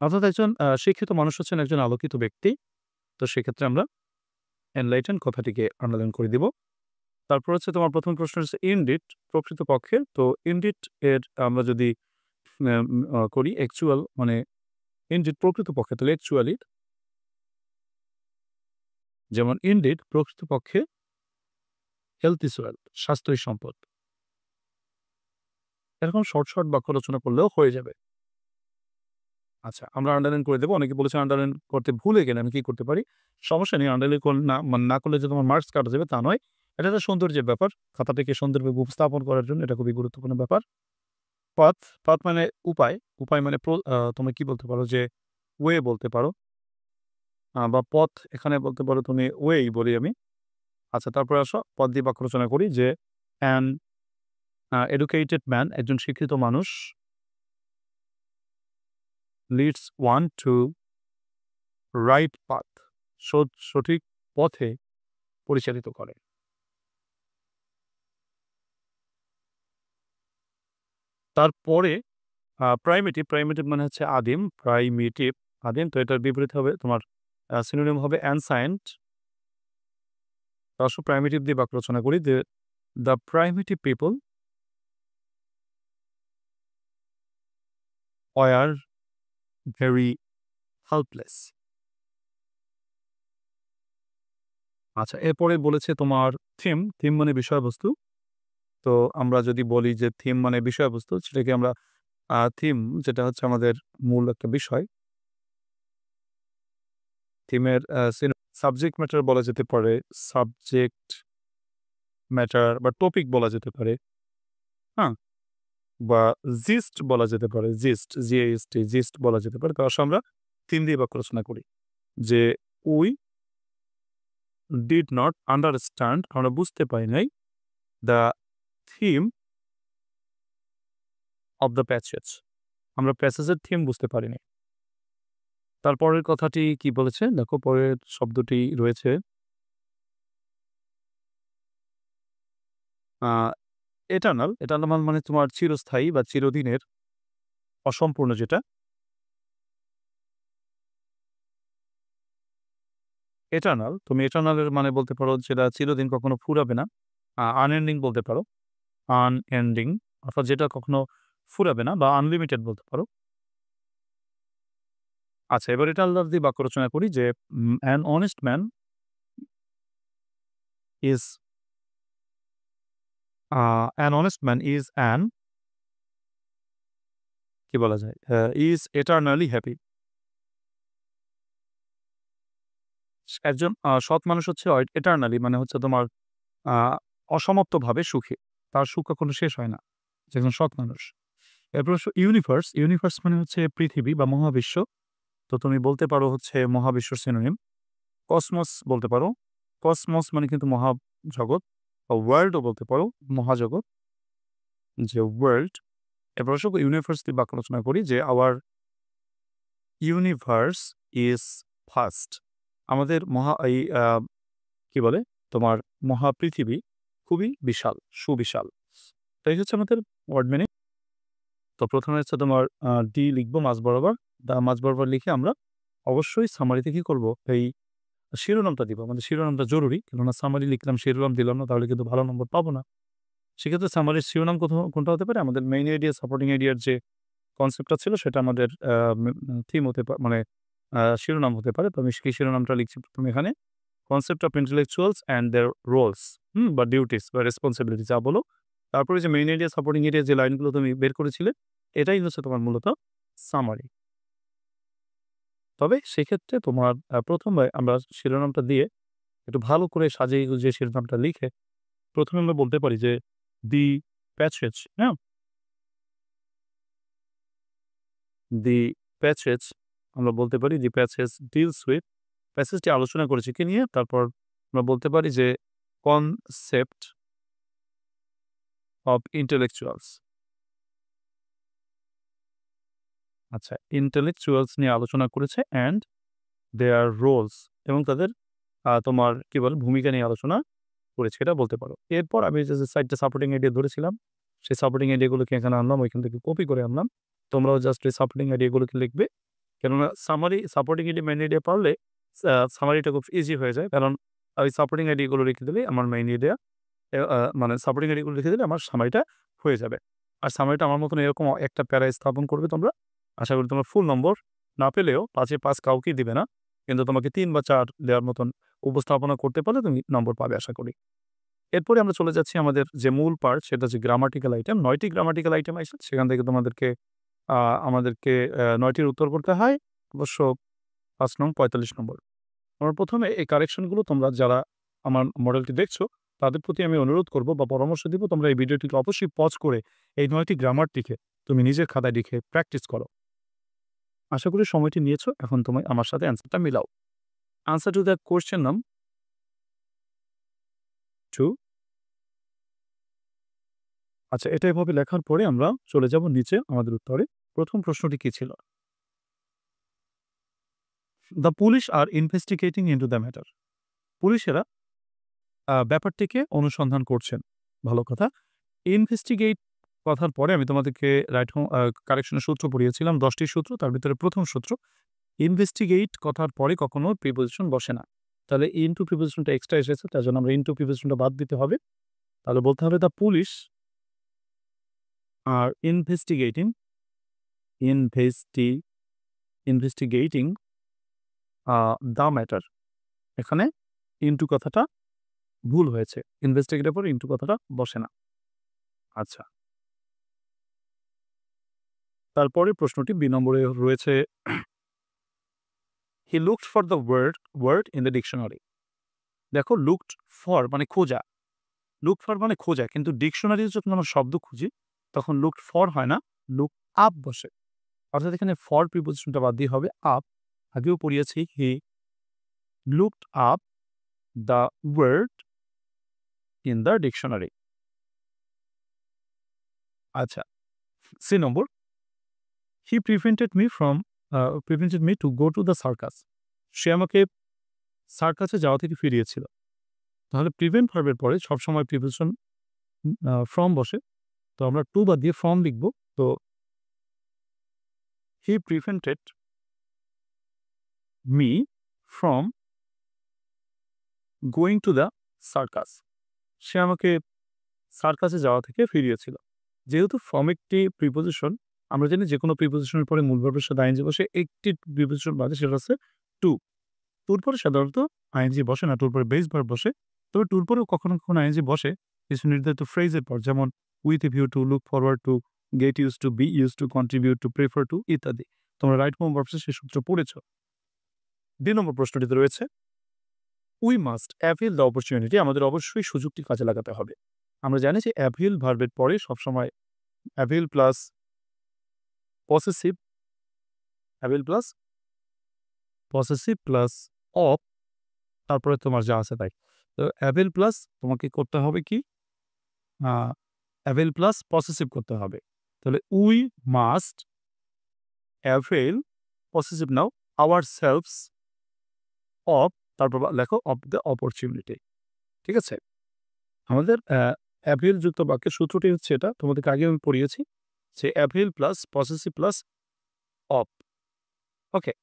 অর্থাৎ একজন শিক্ষিত মানুষ হচ্ছেন একজন আলোকিত ব্যক্তি। তো সেক্ষেত্রে আমরা এনলাইটেন কথাটিকে আন্ডারলাইন করে দিব। তারপর হচ্ছে তোমার ১ম প্রশ্ন হচ্ছে ইনডিড প্রকৃতপক্ষে। তো ইনডিড এর আমরা যদি করি অ্যাকচুয়াল মানে ইনডিড প্রকৃতপক্ষে, তাহলে অ্যাকচুয়ালি যেমন ইনডিড প্রকৃতপক্ষে হেলথ ইজ ওয়েলথ, স্বাস্থ্যই সম্পদ। এরকম শর্ট বাক্য রচনা করলেও হয়ে যাবে। আচ্ছা, আমরা আন্ডারলাইন করে দেব। অনেকে বলেছে আন্ডারলাইন করতে ভুলে গেলে আমি কি করতে পারি? সমস্যা নেই, আন্ডারলাইন না করলে যে তোমার মার্কস কাটা যাবে তা নয়। এটা একটা সৌন্দর্যের ব্যাপার। খাতাটাকে সুন্দরভাবে উপস্থাপন করার জন্য এটা খুবই গুরুত্বপূর্ণ ব্যাপার। পাথ, পাথ মানে উপায়। উপায় মানে তোমরা কি বলতে পারো যে ওয়ে বলতে পারো। বা পথ এখানে বলতে পারো তুমি ওয়েই বলি আমি। আচ্ছা, তারপরে আসো পথ দিয়ে বাক্য রচনা করি যে অ্যান এডুকেটেড ম্যান একজন শিক্ষিত মানুষ leads one to right path সঠিক পথে পরিচালিত করে। তারপরে প্রাইমেটিভ মানে হচ্ছে আদিম, আদিম। তো এটার বিপরীত হবে তোমার সিনোনিম হবে অ্যানসায়েন্ট। আসো প্রাইমেটিভ দিয়ে বাক্য রচনা করি যে the primitive people were very helpless. আচ্ছা, এরপরে বলেছে তোমার থিম, থিম মানে বিষয়বস্তু। তো আমরা যদি বলি যে থিম মানে বিষয়বস্তু, সেটাকে আমরা থিম যেটা হচ্ছে আমাদের মূল একটা বিষয়। থিমের সাবজেক্ট ম্যাটার বলা যেতে পারে, সাবজেক্ট ম্যাটার বা টপিক বলা যেতে পারে, হ্যাঁ? বা জিস্ট বলা যেতে পারে। জিস্ট, জিএসটি জিস্ট বলা যেতে পারে। তার আমরা থিম দিয়ে বাক্য রচনা করি। যে উই ডিড নট আন্ডারস্ট্যান্ড, আমরা বুঝতে পারি নাই the theme of the passage, আমরা প্যাসেজের থিম বুঝতে পারিনি। তারপরের কথাটি কি বলেছে? দেখো পরের শব্দটি রয়েছে আ এটার্নাল। এটার্নাল মানে তোমার চিরস্থায়ী বা চিরদিনের, অসম্পূর্ণ যেটা। এটার্নাল, তুমি এটার্নাল এর মানে বলতে পারো যেটা চিরদিন কখনো ফুরাবে না। আনএন্ডিং বলতে পারো। আনএন্ডিং অর্থাৎ যেটা কখনো ফুরাবে না বা আনলিমিটেড বলতে পারো। আচ্ছা, এবার এটার্নাল দিয়ে বাক্য রচনা করি যে an honest man is an honest man is an কি বলা যায়? Is eternally happy. একজন সৎ মানুষ হচ্ছে এটার্নালি মানে হচ্ছে তোমার আ অসমাপ্তভাবে সুখী। তার সুখ কখনো শেষ হয় না। যে একজন সৎ মানুষ। এরপর হচ্ছে ইউনিভার্স। ইউনিভার্স মানে হচ্ছে পৃথিবী বা মহাবিশ্ব। তো তুমি বলতে পারো হচ্ছে মহাবিশ্বর সিনোনিম। কসমস বলতে পারো। কসমস মানে কিন্তু মহাজগৎ বা ওয়ার্ল্ড ও বলতে পারো, মহাজগৎ। যে ওয়ার্ল্ড। এরপর হচ্ছে ইউনিভার্স দিয়ে বাক্য রচনা করি যে আওয়ার ইউনিভার্স ইজ ভাস্ট। আমাদের এই কি বলে? তোমার মহাপৃথিবী খুবই বিশাল, সুবিশাল। তো এই হচ্ছে আমাদের ওয়ার্ড মিনিং। তো ১ম এ হচ্ছে তোমার ডি লিখবো মাঝ বরাবর। মাঝ বরাবর লিখে আমরা অবশ্যই সামারিতে কি করব? এই শিরোনামটা দিব। আমাদের শিরোনামটা জরুরি। কেননা সামারি লিখলাম, শিরোনাম দিলাম না, তাহলে কিন্তু ভালো নম্বর পাবো না। সেক্ষেত্রে সামারির শিরোনাম কোনটা হতে পারে? আমাদের মেইন আইডিয়া, সাপোর্টিং আইডিয়ার যে কনসেপ্টটা ছিল সেটা আমাদের থিম হতে মানে শিরোনাম হতে পারে। তো আমি সেই শিরোনামটা লিখছি ১ম এখানে। Concept of intellectuals and their roles, বা ডিউটিস বা রেসপনসিবিলিটি যা বলো। তারপরে যে মেইন আইডিয়া, সাপোর্টিং আইডিয়া যে লাইনগুলো তুমি বের করেছিলে, এটাই হচ্ছে তোমার মূলত সামারি। তবে সেক্ষেত্রে তোমার ১ম আমরা শিরোনামটা দিয়ে একটু ভালো করে সাজিয়ে গুজিয়ে শিরোনামটা লিখে ১ম এ আমরা বলতে পারি যে, "দি প্যাসেজ", হ্যাঁ? "দি প্যাসেজ", আমরা বলতে পারি, "দি প্যাসেজ ডিলস উইথ", প্যাসেজটি আলোচনা করেছে কি নিয়ে? তারপর আমরা বলতে পারি যে, "কনসেপ্ট অফ ইন্টেলেকচুয়ালস", আচ্ছা, ইন্টেলেকচুয়ালস নিয়ে আলোচনা করেছে অ্যান্ড দেয়ার রোলস, এবং তাদের তোমার কি বলে ভূমিকা নিয়ে আলোচনা করেছে, এটা বলতে পারো। এরপর আমি যে ৪ টা সাপোর্টিং আইডিয়া ধরেছিলাম, সেই সাপোর্টিং আইডিয়া গুলোকে এখানে আনলাম, ওইখান থেকে কপি করে আনলাম। তোমরাও জাস্ট এই সাপোর্টিং আইডিয়া গুলোকে লিখবে। কেননা সাপোর্টিং আইডিয়া, মেইন আইডিয়া পারলে সামারিটা খুব ইজি হয়ে যায়। কারণ ওই সাপোর্টিং আইডিয়া গুলো লিখে দিলেই আমার মেইন আইডিয়া, মানে সাপোর্টিং আইডিয়া গুলো লিখে দিলে আমার সামারিটা হয়ে যাবে। আর সামারিটা আমার মতন এরকম একটা প্যারায় স্থাপন করবে তোমরা। আশা করি তোমরা ফুল নম্বর না পেলেও ৫ এ ৫ কাউকেই দিবে না। কিন্তু তোমাকে ৩ বা ৪ দেওয়ার মতন উপস্থাপনা করতে পারলে তুমি নম্বর পাবে আশা করি। এরপরে আমরা চলে যাচ্ছি আমাদের যে মূল পার্ট, সেটা হচ্ছে গ্রামাটিক্যাল আইটেম। ৯ টি গ্রামাটিক্যাল আইটেম আছে। সেখান থেকে তোমাদেরকে আমাদেরকে ৯ টির উত্তর করতে হয়। অবশ্য ৫ নং ৪৫ নম্বর। আমার ১ম এ এই কারেকশন গুলো তোমরা যারা আমার মডেলটি দেখছো, তাদের প্রতি আমি অনুরোধ করব বা পরামর্শ দিব, তোমরা এই ভিডিওটিকে অবশ্যই পজ করে এই ৯ টি গ্রামারটিকে তুমি নিজের খাতায় লিখে প্র্যাকটিস করো। আশা করি সময়টি নিয়েছো। এখন তুমি আমার সাথে অ্যান্সারটা মিলাও। আনসার টু দ্য কোয়েশ্চেন নাম 2। আচ্ছা, এটা এভাবে লেখার পরে আমরা চলে যাব নিচে আমাদের উত্তরে। ১ম প্রশ্নটি কি ছিল? "The police are investigating into the matter", পুলিশেরা ব্যাপারটিকে অনুসন্ধান করছেন। ভালো কথা। ইনভেস্টিগেট কথার পরে আমি তোমাদেরকে রাইট কারেকশন এর সূত্র পড়িয়েছিলাম, ১০ টি সূত্র। তার ভিতরে ১ম সূত্র, ইনভেস্টিগেট কথার পরে কখনো প্রিপোজিশন বসে না। তাহলে ইনটু প্রিপোজিশনটা এক্সট্রা এসেছে। তার জন্য আমরা ইনটু প্রিপোজিশনটা বাদ দিতে হবে। তাহলে বলতে হবে, "the police are investigating investi investigating the matter", এখানে ইনটু কথাটা ভুল হয়েছে। ইনভেস্টিগেটের পরে ইনটু কথাটা বসে না। আচ্ছা। তারপরের প্রশ্নটি বি নম্বরে রয়েছে he looked for the word in the dictionary. দেখো লুকড ফর মানে খোঁজা। লুক ফর মানে খোঁজা। কিন্তু ডিকশনারিতে যখন আমরা শব্দ খুঁজি তখন লুকড ফর হয় না, লুক আপ বসে। অর্থাৎ এখানে ফর প্রিপোজিশনটা বাদ দিয়ে হবে আপ। আগেও পড়িয়েছি he looked up the word in the dictionary. আচ্ছা, C number he prevented me to go to the circus. সে আমাকে সার্কাসে যাওয়া থেকে ফিরিয়েছিল। তাহলে প্রিভেন্ট ভার্বের পরে সবসময় প্রিপোজিশন ফ্রম বসে। তো আমরা টু বাদ দিয়ে ফ্রম লিখব। তো he prevented me from going to the circus. সে আমাকে সার্কাসে যাওয়া থেকে ফিরিয়েছিল। যেহেতু ফ্রম একটি প্রিপোজিশন, আমরা জানি যে কোনো প্রিপোজিশনের পরে মূল ভার্বের সাথে আইএনজি বসে, একটি প্রিপোজিশন বাদে সেটা হচ্ছে টু। টুর পরে সাধারণত আইএনজি বসে না, টুর পরে বেস ভার্ব বসে। তবে টুর পরেও কখনো কখনো আইএনজি বসে কিছু নির্ধারিত ফ্রেজের পর, যেমন with a view to, look forward to, get use to, be use to, contribute to, prefer to ইত্যাদি। তোমরা রাইট ফর্ম ভার্বসে সেই সূত্র পড়েছ। ২ নম্বর প্রশ্নটিতে রয়েছে we must avail the opportunity. আমাদের অবশ্যই সুযোগটি কাজে লাগাতে হবে। আমরা জানি যে অ্যাভেল ভার্বের পরে সবসময় avail plus possessive, avail plus possessive plus of, তারপরে তোমার যা আছে তাই। তো অ্যাভেল প্লাস তোমাকে করতে হবে কি, অ্যাভেল প্লাস পসেসিভ করতে হবে। তাহলে উই মাস্ট অ্যাভেল, পসেসিভ নাও, আওয়ার সেলভস অফ, তারপর লেখো অফ দ্য অপরচুনিটি। ঠিক আছে? আমাদের অ্যাভেল যুক্ত বাক্যের সূত্রটি হচ্ছে এটা, তোমাদেরকে আগে আমি পড়িয়েছি যে avail plus possessive plus of. Okay,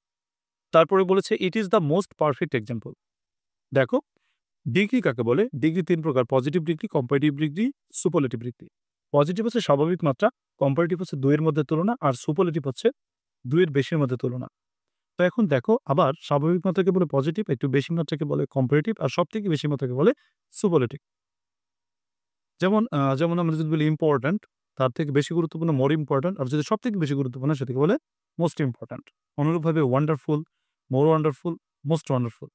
তারপরে বলেছে it is the most perfect example. দেখো ডিগ্রি কাকে বলে? ডিগ্রি ৩ প্রকার: positive degree, comparative degree, superlative degree. Positive হচ্ছে স্বাভাবিক মাত্রা, কম্পারেটিভ হচ্ছে ২ এর মধ্যে তুলনা, আর সুপারলেটিভ হচ্ছে ২ এর বেশির মধ্যে তুলনা। তো এখন দেখো আবার স্বাভাবিক মাত্রাকে বলে পজিটিভ, একটু বেশি মাত্রাকে বলে কম্পারেটিভ, আর সবথেকে বেশি মাত্রাকে বলে সুপারলেটিভ। যেমন আমরা যদি বলি ইম্পর্ট্যান্ট, তার থেকে বেশি গুরুত্বপূর্ণ মোর ইম্পর্ট্যান্ট, আর যদি সবথেকে বেশি গুরুত্বপূর্ণ সেটাকে বলে মোস্ট ইম্পর্ট্যান্ট। অনুরূপভাবে ওয়ান্ডারফুল, মোর ওয়ান্ডারফুল, মোস্ট ওয়ান্ডারফুল।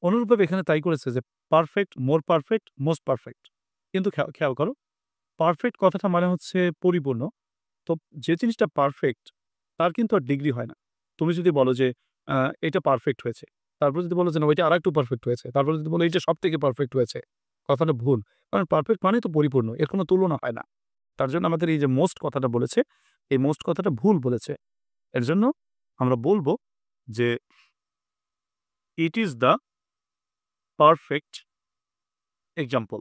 অনুরূপভাবে এখানে তাই করেছে যে পারফেক্ট, মোর পারফেক্ট, মোস্ট পারফেক্ট। কিন্তু খেয়াল করো, পারফেক্ট কথাটা মানে হচ্ছে পরিপূর্ণ। তো যে জিনিসটা পারফেক্ট তার কিন্তু আর ডিগ্রি হয় না। তুমি যদি বলো যে এটা পারফেক্ট হয়েছে, তারপর যদি বলো যে না ওইটা আরেকটু পারফেক্ট হয়েছে, তারপর যদি বলো এইটা সবথেকে পারফেক্ট হয়েছে, কথাটা ভুল। কারণ পারফেক্ট মানে তো পরিপূর্ণ, এর কোনো তুলনা হয় না। তার জন্য আমাদের এই যে মোস্ট কথাটা বলেছে, এই মোস্ট কথাটা ভুল বলেছে। এর জন্য আমরা বলবো যে ইট ইজ দ্য পারফেক্ট এক্সাম্পল।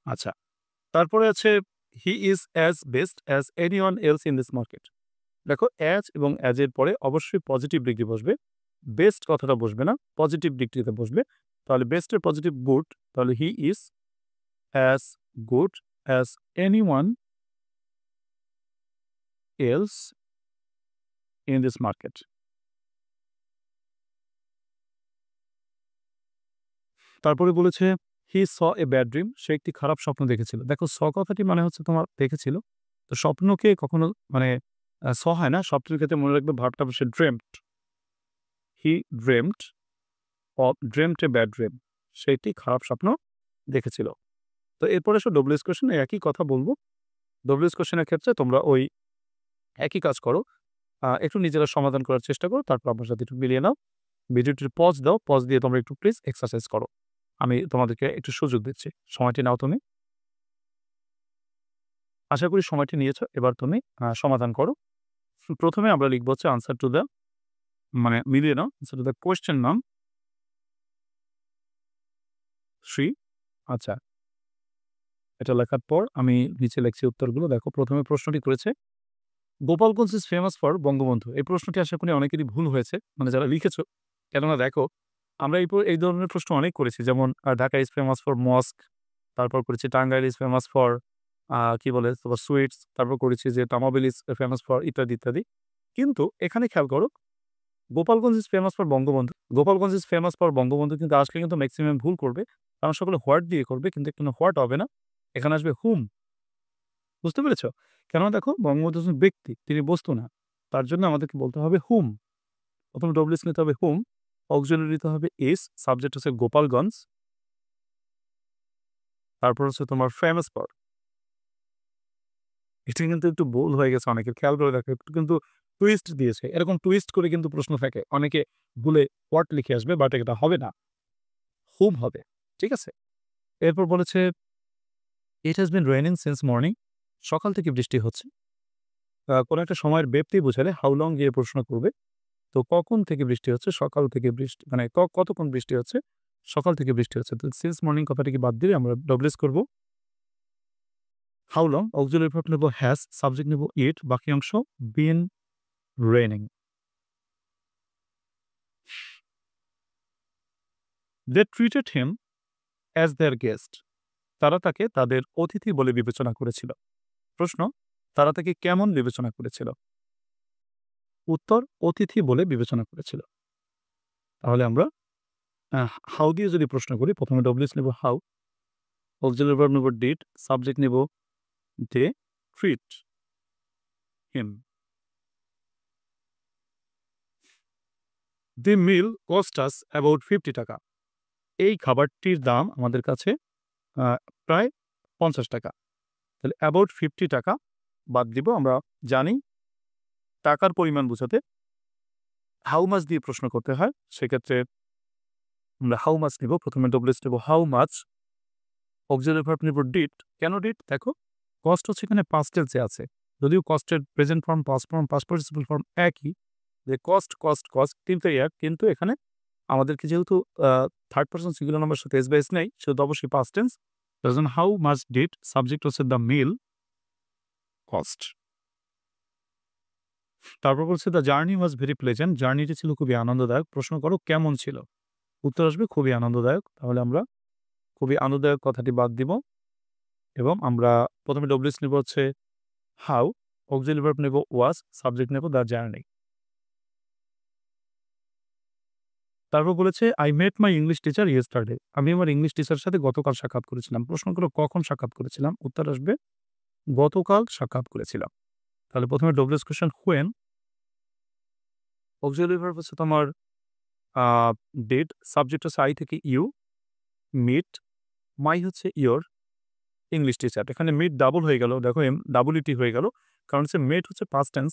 আচ্ছা, তারপরে আছে he is as best as anyone else in this market. দেখো অ্যাজ এবং অ্যাজ এর পরে অবশ্যই পজিটিভ ডিগ্রি বসবে, বেস্ট কথাটা বসবে না, পজিটিভ ডিগ্রিতে বসবে। তাহলে বেস্টের পজিটিভ গুড, তাহলে he is as good as anyone else in this market. তারপরে বলেছে হি স এ ব্যাড ড্রিম। সে একটি খারাপ স্বপ্ন দেখেছিল। দেখো স কথাটি মানে হচ্ছে তোমার দেখেছিল। তো স্বপ্নকে কখনো মানে স হয় না, স্বপ্নের ক্ষেত্রে মনে রাখবে ভার্বটা বসে dreamed. He dreamed of, dreamed a bad dream. সে একটি খারাপ স্বপ্ন দেখেছিল। তো এরপরে এসো ডব্লিউএস কোয়েশ্চেন, একই কথা বলবো। ডব্লিউএস কোয়েশ্চেনের ক্ষেত্রে তোমরা ওই একই কাজ করো, একটু নিজেরা সমাধান করার চেষ্টা করো, তারপর আমার সাথে একটু মিলিয়ে নাও। ভিডিওটির পজ দাও, পজ দিয়ে তোমরা একটু প্লিজ এক্সারসাইজ করো। আমি তোমাদেরকে একটু সুযোগ দিচ্ছি, সময়টি নাও তুমি। আশা করি সময়টি নিয়েছো। এবার তুমি সমাধান করো। প্রথমে আমরা লিখবো হচ্ছে আনসার টু দ্য, মানে মিলিয়ে নাও, আনসার টু দ্য কোয়েশ্চেন নাম 3। আচ্ছা, এটা লেখার পর আমি নিচে লিখছি উত্তরগুলো। দেখো প্রথমে প্রশ্নটি করেছে Gopalganj is famous for Bangabandhu. এই প্রশ্নটি আশা করি অনেকেরই ভুল হয়েছে, মানে যারা লিখেছো। কেননা দেখো আমরা এই ধরনের প্রশ্ন অনেক করেছি, যেমন ঢাকা ইজ ফেমাস ফর মস্ক, তারপর করেছি টাঙ্গাইল ইজ ফেমাস ফর কি বলে তোমার সুইটস, তারপর করেছি যে তামাবিল ইজ ফেমাস ফর ইত্যাদি ইত্যাদি। কিন্তু এখানে খেয়াল করো Gopalganj is famous for Bangabandhu. Gopalganj is famous for Bangabandhu কিন্তু আসলে কিন্তু ম্যাক্সিমাম ভুল করবে। কারণ সকলে হোয়াট দিয়ে করবে কিন্তু এখানে হোয়াট হবে না। এখানে আসবে হুম। বুঝতে পেরেছ? কেননা দেখো বঙ্গবন্ধু হচ্ছেন ব্যক্তি, তিনি বস্তু না। তার জন্য আমাদেরকে বলতে হবে হুম। প্রথমে ডব্লিউএস নিতে হবে হুম, অক্সিলারি নিতে হবে ইজ, সাবজেক্ট হচ্ছে গোপালগঞ্জ। তারপর হচ্ছে তোমার ফেমাস ফর। এটা কিন্তু একটু ভুল হয়ে গেছে অনেকের, খেয়াল করে দেখো একটু কিন্তু টুইস্ট দিয়েছে। এরকম টুইস্ট করে কিন্তু প্রশ্ন থাকে। অনেকে ভুলে হোয়াট লিখে আসবে বাট এটা হবে না। হুম হবে। ঠিক আছে? এরপর বলেছে it has been raining since morning. সকাল থেকে বৃষ্টি হচ্ছে। কোনো একটা সময়ের ব্যক্তি বোঝালে হাউ লং দিয়ে প্রশ্ন করবে। তো কখন থেকে বৃষ্টি হচ্ছে? সকাল থেকে বৃষ্টি মানে কতক্ষণ বৃষ্টি হচ্ছে? সকাল থেকে বৃষ্টি হচ্ছে। তো সিন্স মর্নিং কথাটিকে বাদ দিয়ে আমরা ডব্লিউএস করব। হাউ লং অক্সিলারি ভার্ব নেব হ্যাজ, সাবজেক্ট নেব ইট, বাকি অংশ been raining. They treated him as their guest. তারা তাকে তাদের অতিথি বলে বিবেচনা করেছিল। প্রশ্ন, তারা তাকে কেমন বিবেচনা করেছিল? উত্তর, অতিথি বলে বিবেচনা করেছিল। তাহলে আমরা হাউ দিয়ে যদি প্রশ্ন করি, প্রথমে ডব্লিউএস নেব হাউ, অক্সিলারি ভার্ব নেব ডিড, সাবজেক্ট নেব they treat him. The meal cost us about 50 টাকা। এই খাবারটির দাম আমাদের কাছে প্রায় 50 টাকা। তাহলে অ্যাবাউট 50 টাকা বাদ দিব। আমরা জানি টাকার পরিমাণ বোঝাতে হাউ মাচ দিয়ে প্রশ্ন করতে হয়। সেক্ষেত্রে আমরা হাউ মাচ নিব। প্রথমে ডব্লিউএস নেব হাউ মাচ, অক্সিলারি ভার্ব নিব ডিড। কেন ডিড? দেখো কস্ট হচ্ছে এখানে পাস্ট টেন্সে আছে। যদিও কস্টের present form, past form, past participle form একই, যে কস্ট তিনটাই এক, কিন্তু এখানে আমাদেরকে যেহেতু থার্ড পারসন সিঙ্গুলার নাম্বারের সাথে এস বা এস নেই, সেহেতু অবশ্যই পাস্ট টেন্স। তার জন্য হাউ মাচ ডিড, সাবজেক্ট হচ্ছে দ্য মিল কস্ট। তারপর বলছে the journey was very pleasant. জার্নিটি ছিল খুবই আনন্দদায়ক। প্রশ্ন করো কেমন ছিল? উত্তর আসবে খুবই আনন্দদায়ক। তাহলে আমরা খুবই আনন্দদায়ক কথাটি বাদ দিব এবং আমরা প্রথমে ডব্লিউএস নিব হচ্ছে হাউ, অক্সিলারি ভার্ব নেব ওয়াজ, সাবজেক্ট নেব দ্য জার্নি। তারপর বলেছে I met my English teacher yesterday. আমি আমার ইংলিশ টিচারের সাথে গতকাল সাক্ষাৎ করেছিলাম। প্রশ্ন করো কখন সাক্ষাৎ করেছিলাম? উত্তর আসবে গতকাল সাক্ষাৎ করেছিলাম। তাহলে প্রথমে WS question when, auxiliary verb হচ্ছে তোমার ডিড, সাবজেক্ট হচ্ছে আই থেকে ইউ, মিট, মাই হচ্ছে ইয়োর ইংলিশ টিচার। এখানে মিট ডাবল হয়ে গেল, দেখো এম ডাবল ইটি হয়ে গেল, কারণ হচ্ছে মেট হচ্ছে পাস্ট টেন্স,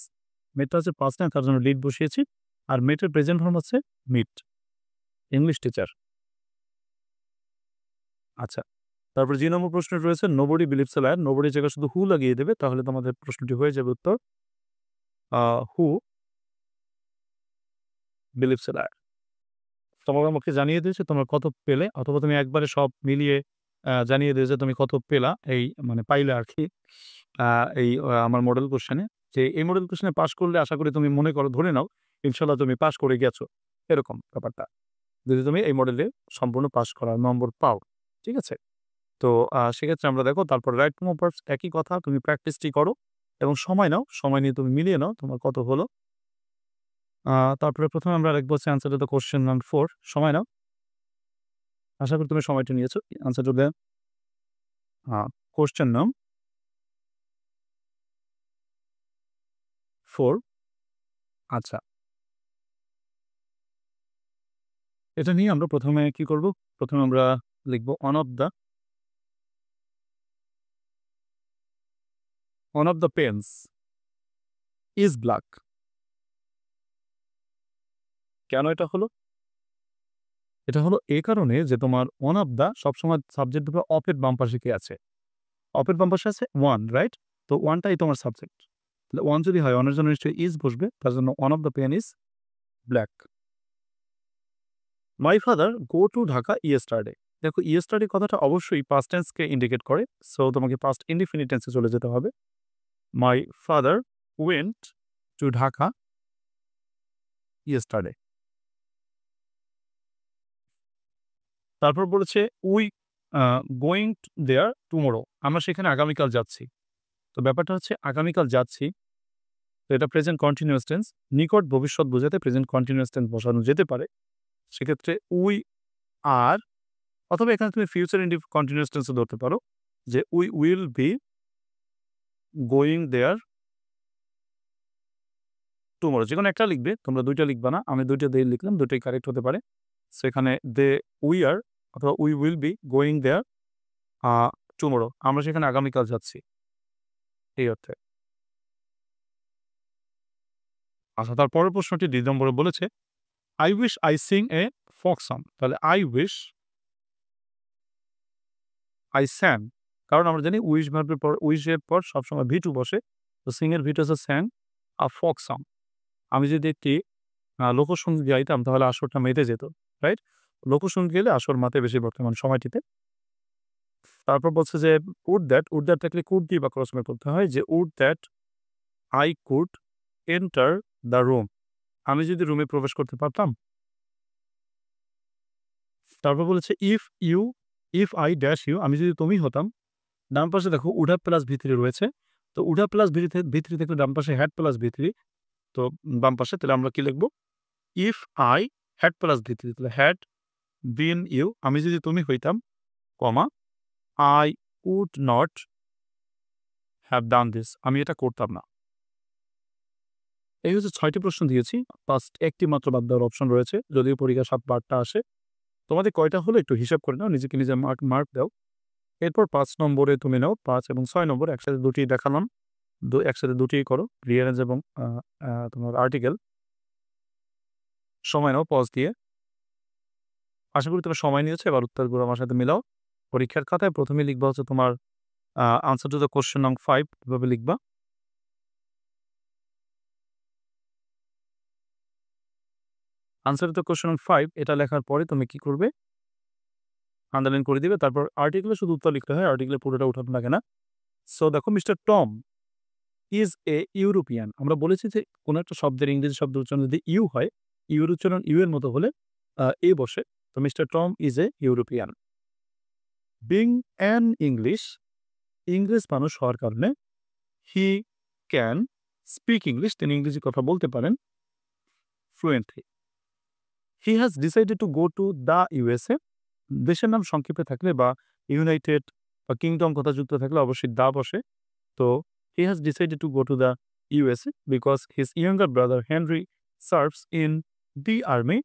মেটটা হচ্ছে পাস্ট টেন্স, তার জন্য ডিড বসিয়েছি। আর মেটের প্রেজেন্ট ফর্ম হচ্ছে মিট, ইংলিশ টিচার। আচ্ছা, তারপর যে নম্বর প্রশ্ন রয়েছে nobody believes a liar. Nobody জায়গায় শুধু হু লাগিয়ে দেবে, তাহলে তোমাদের প্রশ্নটি হয়ে যাবে উত্তর হু বিলিভস এ লায়ার। তোমাকে আমাকে জানিয়ে দিয়েছে তোমার কত পেলে, অথবা তুমি একবারে সব মিলিয়ে জানিয়ে দিয়েছে তুমি কত পেলা, এই মানে পাইলে আর কি এই আমার মডেল কোশ্চেনে। যে এই মডেল কোশ্চেনে পাস করলে আশা করি তুমি মনে করো, ধরে নাও ইনশাল্লাহ তুমি পাস করে গেছো, এরকম ব্যাপারটা, যদি তুমি এই মডেলে সম্পূর্ণ পাস করার নম্বর পাও। ঠিক আছে? তো সেক্ষেত্রে আমরা দেখো তারপর রাইট টু ভার্বস একই কথা, তুমি প্র্যাকটিসটি করো এবং সময় নাও, সময় নিয়ে তুমি মিলিয়ে নাও তোমার কত হলো। তারপরে প্রথমে আমরা লিখবো হচ্ছে answer to the question number 4। সময় নাও, আশা করি তুমি সময়টা নিয়েছো। অ্যান্সার টু দ্য কোশ্চেন নাম 4। আচ্ছা, এটা নিয়ে আমরা প্রথমে কি করব? প্রথমে আমরা লিখবো one of the pens is black। কেন এটা হলো? এটা হলো এই কারণে যে তোমার one of the সবসময় সাবজেক্ট দুটো অফ এর বাম পাশে কি আছে? অফ এর বাম পাশে আছে one, রাইট? তো one টাই তোমার সাবজেক্ট। তাহলে one যদি হয়, one এর জন্য নিশ্চয়ই is বসবে। তার জন্য one of the pen is black। My father go to Dhaka yesterday. দেখো ইয়েস্টারডে কথাটা অবশ্যই পাস্ট টেন্সকে ইন্ডিকেট করে। সো তোমাকে পাস্ট ইনডিফিনিট টেন্সে চলে যেতে হবে। My father went to Dhaka yesterday. তারপর বলেছে উই গোয়িং দেয়ার টুমোরো। আমরা সেখানে আগামীকাল যাচ্ছি। তো ব্যাপারটা হচ্ছে আগামীকাল যাচ্ছি। তো এটা প্রেজেন্ট কন্টিনিউয়াস টেন্স, নিকট ভবিষ্যৎ বোঝাতে প্রেজেন্ট কন্টিনিউয়াস টেন্স বসানো যেতে পারে। সেক্ষেত্রে উই আর, অথবা এখানে তুমি ফিউচার কন্টিনিউয়াস টেন্সও ধরতে পারো যে we will be going there tomorrow. যেকোনো একটা লিখবে, তোমরা ২ টা লিখবা না। আমি ২ টা দিয়ে লিখলাম, ২ টাই কারেক্ট হতে পারে। সো এখানে উই আর অথবা we will be going there tomorrow. আমরা সেখানে আগামীকাল যাচ্ছি, এই অর্থে। আচ্ছা, তার পরের প্রশ্নটি ২ নম্বরে বলেছে, I wish I sing a folk song। তাহলে I wish I sang, কারণ আমরা জানি উইশ ভার্বের পর উইশ এর পর সবসময় V2 বসে। তো সিং এর V2 হচ্ছে sang a folk song। আমি যদি একটি লোকসঙ্গীত গাইতাম তাহলে আসরটা মেতে যেত, রাইট? লোকসঙ্গীত গেলে আসর মাতে বেশি বর্তমান সময়টিতে। তারপর বলছে যে উড দ্যাট থাকলে কুড দিয়ে বাক্য রচনা করতে হয়, যে would that I could enter the room। আমি যদি রুমে প্রবেশ করতে পারতাম। তারপর বলেছে ইফ আই ড্যাশ ইউ, আমি যদি তুমি হতাম। ডান পাশে দেখো উড হ্যাভ প্লাস V3 রয়েছে। তো উড হ্যাভ প্লাস V3 থাকলে ডান পাশে হ্যাড প্লাস V3, তো বাম পাশে তাহলে আমরা কি লিখব? If I had plus V3, তাহলে হ্যাড বিন ইউ, আমি যদি তুমি হইতাম, comma I would not have done this, আমি এটা করতাম না। এই হচ্ছে ৬টি প্রশ্ন দিয়েছি। ফার্স্ট একটি মাত্র বাদ দেওয়ার অপশন রয়েছে, যদিও পরীক্ষা ৭ বা ৮টা আসে। তোমাদের কয়টা হলো একটু হিসাব করে নাও, নিজেকে নিজে মার্ক দাও। এরপর ৫ নম্বরে তুমি নাও, ৫ এবং ৬ নম্বর একসাথে ২টি দেখালাম। একসাথে ২টিই করো, রিয়ারেঞ্জ এবং তোমার আর্টিকেল। সময় নাও পজ দিয়ে। আশা করি তুমি সময় নিয়েছো। এবার উত্তরগুলো আমার সাথে মিলাও। পরীক্ষার খাতায় ১ম এ লিখবা হচ্ছে তোমার আনসার টু দ্য কোয়েশ্চেন নং 5 এভাবে লিখবা। আনসার টু দ্য কোয়েশ্চেন নং 5 এটা লেখার পরে তুমি কি করবে? আন্ডারলাইন করে দিবে। তারপর আর্টিকেলে শুধু উত্তর লিখতে হয়, আর্টিকেলে পুরোটা উঠানো লাগে না। সো দেখো, mister Tom is a European. আমরা বলেছি যে কোনো একটা শব্দের ইংরেজি শব্দ উচ্চারণ যদি ইউ হয়, ইউর উচ্চারণ ইউ এর মতো হলে এ বসে। তো mister Tom is a European. Being an English, ইংরেজ মানুষ হওয়ার কারণে, হি ক্যান স্পিক ইংলিশ, তিনি ইংরেজি কথা বলতে পারেন fluently. He has decided to go to the USA, দেশের নাম সংক্ষেপে থাকলে বা ইউনাইটেড বা কিংডম কথা যুক্ত থাকলে অবশ্যই দা বসে। তো he has decided to go to the USA because his younger brother Henry serves in the army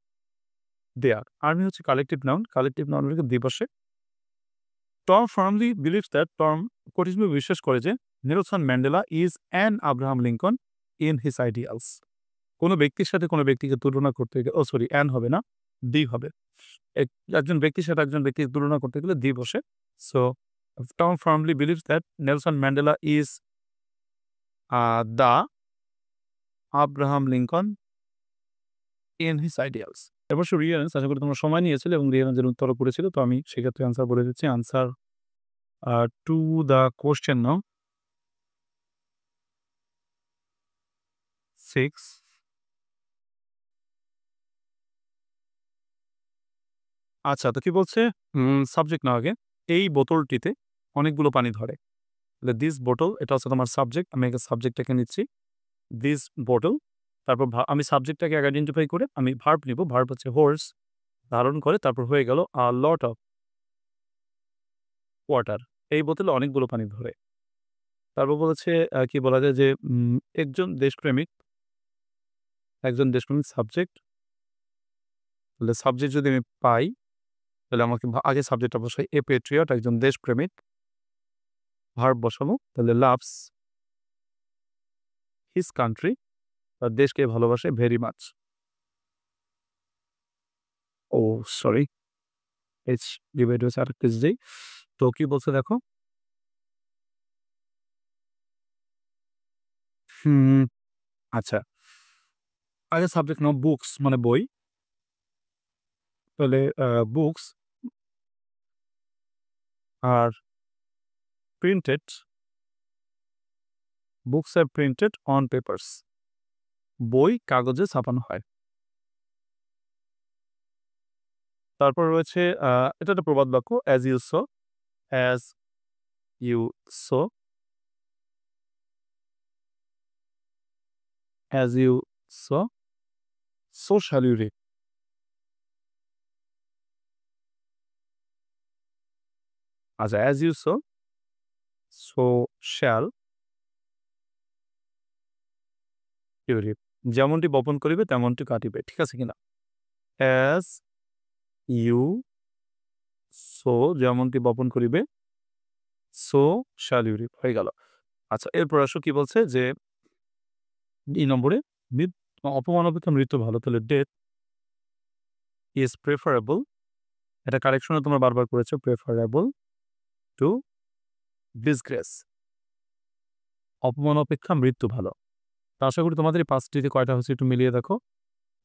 there. Army হচ্ছে collective noun, collective noun the বসে। Tom firmly believes that, Tom কঠিনভাবে বিশ্বাস করে যে Nelson Mandela is an Abraham Lincoln in his ideals. কোনো ব্যক্তির সাথে কোনো ব্যক্তিকে তুলনা করতে গেলে, সরি, অ্যান হবে না, দি হবে। একজন ব্যক্তির সাথে একজন ব্যক্তিকে তুলনা করতে গেলে দি বসে। So Tom firmly believes that Nelson Mandela is the Abraham Lincoln in his ideals. এবার রিয়ারেন্স, আশা করি তোমরা সময় নিয়েছিলে এবং রিয়ারেন্সের উত্তরও করেছিল। তো আমি সেক্ষেত্রে আনসার বলে দিচ্ছি। আনসার টু দ্য কোশ্চেন নাও 6। আচ্ছা, তো কি বলছে? সাবজেক্ট নাও আগে। এই বোতলটিতে অনেকগুলো পানি ধরে। দিস বোটল, এটা হচ্ছে তোমার সাবজেক্ট। আমি আগে সাবজেক্টটাকে নিচ্ছি, দিস বোটল। তারপর আমি সাবজেক্টটাকে আগে আইডেন্টিফাই করে আমি ভার্ব নিব। ভার্ব হচ্ছে হোর্স, ধারণ করে। তারপর হয়ে গেল লট অফ ওয়াটার। এই বোতলে অনেকগুলো পানি ধরে। তারপর বলেছে কি বলা যায় যে একজন দেশপ্রেমিক সাবজেক্ট। তাহলে সাবজেক্ট যদি আমি পাই তাহলে আমাকে আগে সাবজেক্টটা বসাই। এ পেট্রিয়ট, একজন দেশপ্রেমিক। ভার্ব বসাবো, তাহলে লাভস হিজ কান্ট্রি, তার দেশকে ভালোবাসে ভেরি মাচ। ও সরি, এইচ ডিভাইড হয়েছে আরেকটা জি। তো কি বলছে দেখো, আচ্ছা, আগে সাবজেক্ট নাও বুকস মানে বই। তাহলে books are printed, books are printed on papers, বই কাগজে ছাপানো হয়। তারপর রয়েছে এটা একটা প্রবাদ বাক্য, as you sow, as you sow as you saw, so shall you reap. আচ্ছা, as you sow, so shall you reap. যেমনটি বপন করিবে তেমনটি কাটিবে। ঠিক আছে কিনা? as you sow, যেমনটি বপন করিবে, so shall you reap হয়ে গেল। আচ্ছা, এরপর আসো কি বলছে যে নম্বরে অপমান অপেক্ষা মৃত্যু ভালো। তাহলে ডেথ ইজ প্রেফারেবল, এটা কারেকশনে তোমরা বারবার করেছো, প্রেফারেবল টু ডিসগ্রেস। অপমান অপেক্ষা মৃত্যু ভালো। তো আশা করি তোমাদের এই 5টিতে কয়টা হচ্ছে একটু মিলিয়ে দেখো।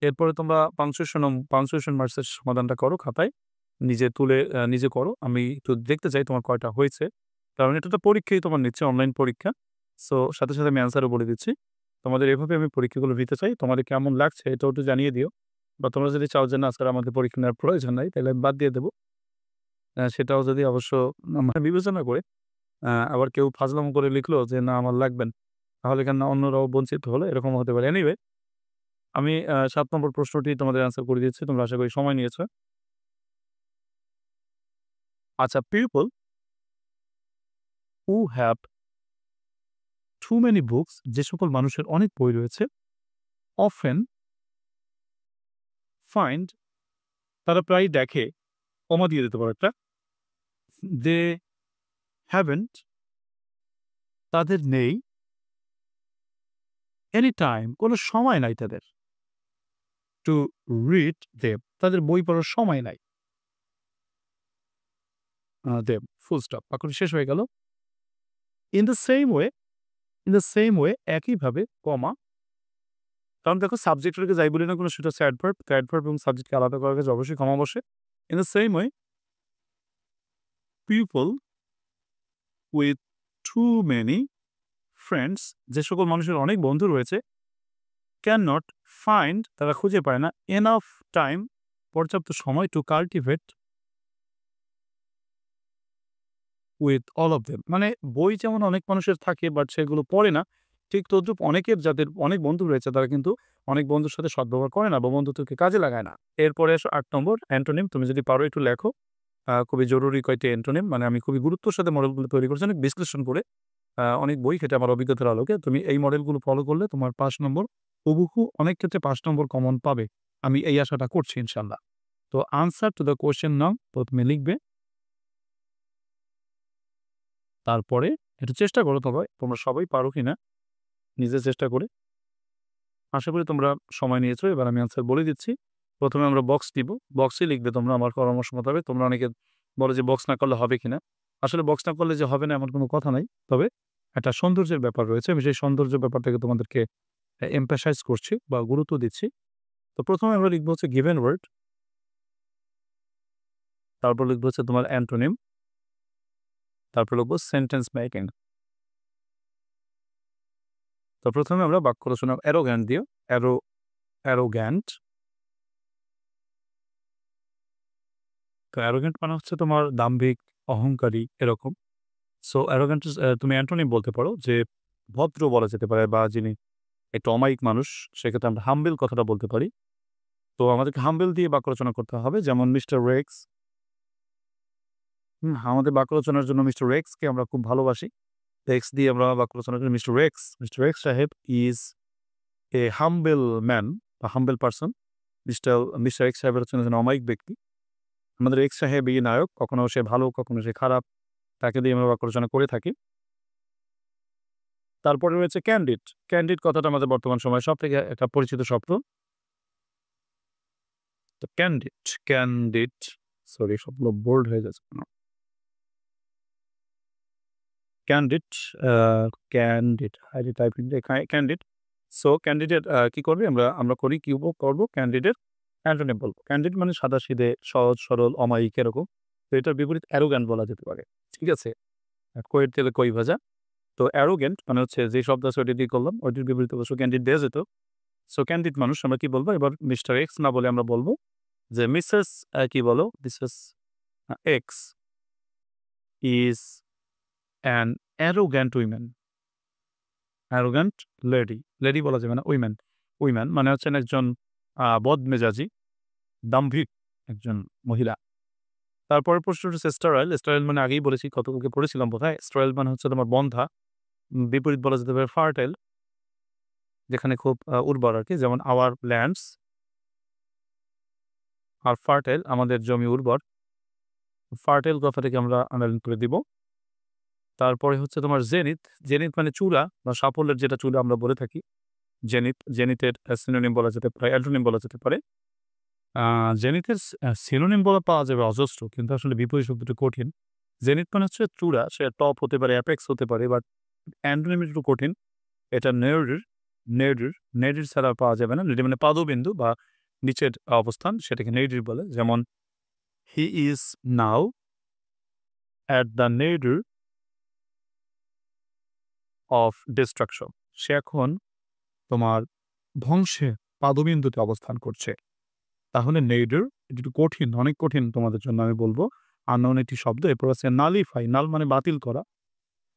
এরপরে তোমরা পাংচুয়েশন মার্কসের সমাধানটা করো খাতায়, নিজে তুলে নিজে করো। আমি একটু দেখতে চাই তোমার কয়টা হয়েছে, কারণ এটা তো পরীক্ষাই তোমার নিচ্ছে, অনলাইন পরীক্ষা। সো সাথে আমি অ্যান্সারও বলে দিচ্ছি। তোমাদের এভাবে আমি পরীক্ষাগুলো নিতে চাই। তোমাদের কেমন লাগছে এটাও একটু জানিয়ে দিও, বা তোমরা যদি চাও যে না স্যার আমাদের পরীক্ষা নেওয়ার প্রয়োজন নাই, তাহলে আমি বাদ দিয়ে দেবো। সেটাও যদি অবশ্য বিবেচনা করে আবার কেউ ফাজলামো করে লিখলো যে না আমার লাগবেন, তাহলে কেন অন্যরাও বঞ্চিত হলো, এরকম হতে পারে। এনিওয়ে, আমি ৭ নম্বর প্রশ্নটি তোমাদের অ্যান্সার করে দিচ্ছি। তোমরা আশা করি সময় নিয়েছো। আচ্ছা, people who have to many books, যে সকল মানুষের অনেক বই রয়েছে, অফেন ফাইন্ড, তারা প্রায় দেখে, কমা দিয়ে দিতে পারো একটা, দে হ্যাভেন্ট, তাদের নেই, এনি টাইম, কোনো সময় নাই তাদের, টু রিড দেম, তাদের বই পড়ার সময় নাই, দেম, ফুল স্টপ, বাক্যটি শেষ হয়ে গেল। ইন দ্য সেম ওয়ে, একইভাবে, কমা, কারণ দেখো সাবজেক্টকে যাই বলি না কোনো, সেটা স্যাড ভার্ব এবং সাবজেক্টকে আলাদা করার কাছে অবশ্যই কমা বসে। In the same way, people with too many friends, যে সকল মানুষের অনেক বন্ধু রয়েছে, ক্যান নট ফাইন্ড, তারা খুঁজে পায় না, এনাফ টাইম, পর্যাপ্ত সময়, two cultivate with all of them, মানে বই যেমন অনেক মানুষের থাকে বাট সেগুলো পড়ে না, ঠিক তদ্রুপ অনেকের যাদের অনেক বন্ধু রয়েছে তারা কিন্তু অনেক বন্ধুর সাথে সদ্ব্যবহার করে না বা বন্ধুত্বকে কাজে লাগায় না। এরপরে আসো 8 নম্বর, অ্যান্টোনিম। তুমি যদি পারো একটু লেখো, খুবই জরুরি কয়েকটি অ্যান্টোনিম, মানে আমি খুবই গুরুত্বের সাথে মডেলগুলো তৈরি করছি, অনেক বিশ্লেষণ করে, অনেক বই ঘেটে আমার অভিজ্ঞতার আলোকে। তুমি এই মডেলগুলো ফলো করলে তোমার 5 নম্বর হুবহু অনেক ক্ষেত্রে 5 নম্বর কমন পাবে, আমি এই আশাটা করছি ইনশাল্লাহ। তো আনসার টু দ্য কোয়েশ্চেন নাও প্রথমে লিখবে, তারপরে একটু চেষ্টা করো তোমরা সবাই পারো কিনা নিজে চেষ্টা করে। আশা করি তোমরা সময় নিয়েছো। এবার আমি আনসার বলে দিচ্ছি। প্রথমে আমরা বক্স দিব, বক্সে লিখবে তোমরা আমার পরামর্শ মোতাবেক। তোমরা অনেকে বলো যে বক্স না করলে হবে কিনা, আসলে বক্স না করলে যে হবে না এমন কোনো কথা নাই, তবে একটা সৌন্দর্যের ব্যাপার রয়েছে। আমি সেই সৌন্দর্য ব্যাপারটাকে তোমাদেরকে এমফাসাইজ করছি বা গুরুত্ব দিচ্ছি। তো প্রথমে আমরা লিখবো হচ্ছে গিভেন ওয়ার্ড, তারপর লিখবো হচ্ছে তোমার অ্যান্টোনিম, তারপর লিখবো সেন্টেন্স মেকিং। তো প্রথমে আমরা বাক্য রচনা অ্যারোগ্যান্ট দিও, অ্যারোগ্যান্ট। তো অ্যারোগ্যান্ট মানে হচ্ছে তোমার দাম্ভিক, অহংকারী, এরকম। সো অ্যারোগ্যান্ট তুমি অ্যান্টোনিম বলতে পারো, যে ভদ্র বলা যেতে পারে, বা যিনি একটু অমায়িক মানুষ, সেক্ষেত্রে আমরা হাম্বেল কথাটা বলতে পারি। তো আমাদেরকে হাম্বেল দিয়ে বাক্য রচনা করতে হবে, যেমন মিস্টার রেক্স। আমাদের বাক্য রচনার জন্য মিস্টার রেক্সকে আমরা খুব ভালোবাসি। রেক্স দিয়ে আমরা বাক্য রচনা করি, মিস্টার রেক্স সাহেব ইজ এ হাম্বেল ম্যান বা হাম্বেল পার্সন। মিস্টার এক্স সাহেবের হচ্ছেন একজন অমায়িক ব্যক্তি। আমাদের এক্স সাহেব এই নায়ক, কখনো সে ভালো কখনো সে খারাপ, তাকে দিয়ে আমরা বাক্য রচনা করে থাকি। তারপরে রয়েছে ক্যান্ডিড। ক্যান্ডিড কথাটা আমাদের বর্তমান সময়ে সব থেকে একটা পরিচিত শব্দ। তো ক্যান্ডিড, সরি সবগুলো বোল্ড হয়ে যাচ্ছে কেন? Candid, highly typing candid. So candidate কি করবে, আমরা করি কি করবো, ক্যান্ডিডেট অ্যান্টোনিম বলবো। ক্যান্ডিড মানে সাদাসিধে, সহজ সরল, অমায়িক, এরকম। তো এটার বিপরীত অ্যারোগ্যান্ট বলা যেতে পারে। ঠিক আছে, কইয়ের তেলে কই ভাজা। তো অ্যারোগ্যান্ট মানে হচ্ছে যে শব্দ আছে ওইটা দিয়ে করলাম, ওইটির বিপরীত অবশ্য ক্যান্ডিড দেওয়া যেত। সো ক্যান্ডিড মানুষ আমরা কি বলবো, এবার মিস্টার এক্স না বলে আমরা বলবো যে মিসেস, কি বলো, Mrs x is an arrogant women. Arrogant lady, lady বলা যাবে না, উইম্যান মানে হচ্ছেন একজন বদমেজাজি, দাম্ভিক একজন মহিলা। তারপরের প্রশ্ন হচ্ছে স্টেরাইল। স্টেরাইল মানে আগেই বলেছি, কতগুলোকে পড়েছিলাম বোধহয়। স্টেরাইল মানে হচ্ছে তোমার বন্ধ্যা। বিপরীত বলা যেতে পারে ফার্টাইল, যেখানে খুব উর্বর আরকি। যেমন আওয়ার ল্যান্ডস আর ফার্টাইল, আমাদের জমি উর্বর। ফার্টাইল কথাটাকে আমরা আন্ডারলাইন করে দিব। তারপরে হচ্ছে তোমার জেনিথ। জেনিথ মানে চূড়া বা সাফল্যের যেটা চূড়া আমরা বলে থাকি। জেনিথের সিনোনিম বলা যেতে পারে, অ্যান্টোনিম বলা যেতে পারে। জেনিথের সিনোনিম পাওয়া যাবে অজস্র, কিন্তু আসলে বিপরীত শব্দটা কঠিন। জেনিথ মানে হচ্ছে চূড়া, সে টপ হতে পারে, অ্যাপেক্স হতে পারে, বাট অ্যান্টোনিম একটু কঠিন। এটা নেডির ছাড়া পাওয়া যাবে না। নেডি মানে পাদবিন্দু বা নিচের অবস্থান, সেটাকে নেডির বলে। যেমন he is now at the nadir of destruction. সে এখন তোমার ধ্বংসের পাদবিন্দুতে অবস্থান করছে। তাহলে নেইডার এটা একটু কঠিন, অনেক কঠিন তোমাদের জন্য আমি বলবো। আননোন একটি শব্দ। এরপর আছে নালিফাই। নাল মানে বাতিল করা।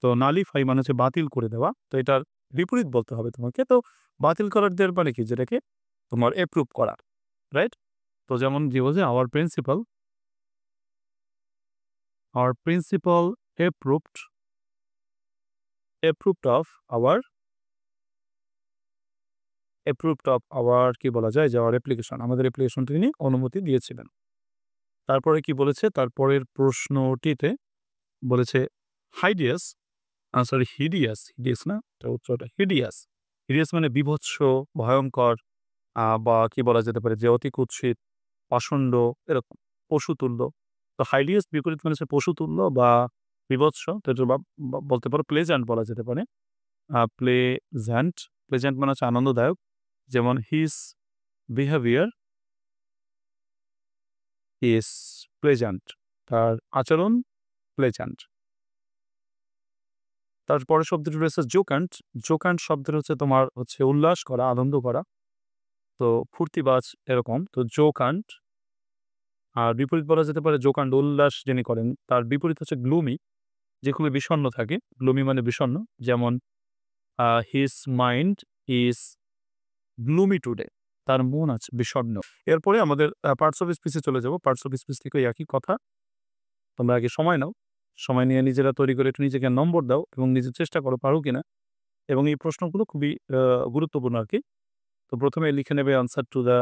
তো নালিফাই মানে হচ্ছে বাতিল করে দেওয়া। তো এটার বিপরীত বলতে হবে তোমাকে। তো বাতিল করার দেওয়ার মানে কি, যেটাকে তোমার অ্যাপ্রুভ করা, রাইট? তো যেমন যে বলছে hour principal approved of our কি বলা যায়, যে আওয়ার অ্যাপ্লিকেশন, আমাদের অ্যাপ্লিকেশনটি তিনি অনুমতি দিয়েছিলেন। তারপরে কি বলেছে, তারপরের প্রশ্নটিতে বলেছে হিডিয়াস না, এটা উত্তরটা হিডিয়াস মানে বীভৎস, ভয়ঙ্কর, বা কি বলা যেতে পারে যে অতি কুৎসিত, পাষণ্ড, এরকম পশুতুল্য। তো হাইডিয়াস বিপরীত মানে হচ্ছে পশুতুল্য বা বীভৎস। তো এটা বলতে পারো প্লেজেন্ট বলা যেতে পারে। প্লেজেন্ট মানে হচ্ছে আনন্দদায়ক। যেমন হিজ বিহেভিয়ার ইজ প্লেজেন্ট, তার আচরণ প্লেজেন্ট। তারপরে শব্দটি রয়েছে জোকান্ট শব্দের হচ্ছে তোমার হচ্ছে উল্লাস করা, আনন্দ করা, তো ফুর্তিবাজ এরকম। তো জোকান্ট। আর বিপরীত বলা যেতে পারে জোকান্ট, উল্লাস যিনি করেন। তার বিপরীত হচ্ছে গ্লুমি, যে খুবই বিষণ্ণ থাকে। গ্লুমি মানে বিষণ্ণ। যেমন his mind is gloomy today, তার মন আছে বিষণ্ণ। এরপরে আমাদের পার্টস অফ স্পিচে চলে যাব। পার্টস অফ স্পিচ থেকে একই কথা। তোমরা আগে সময় নাও, সময় নিয়ে নিজেরা তৈরি করে একটু নিজেকে নম্বর দাও এবং নিজের চেষ্টা করো পারো কিনা। এবং এই প্রশ্নগুলো খুবই গুরুত্বপূর্ণ আরকি। তো প্রথমে লিখে নেবে answer to the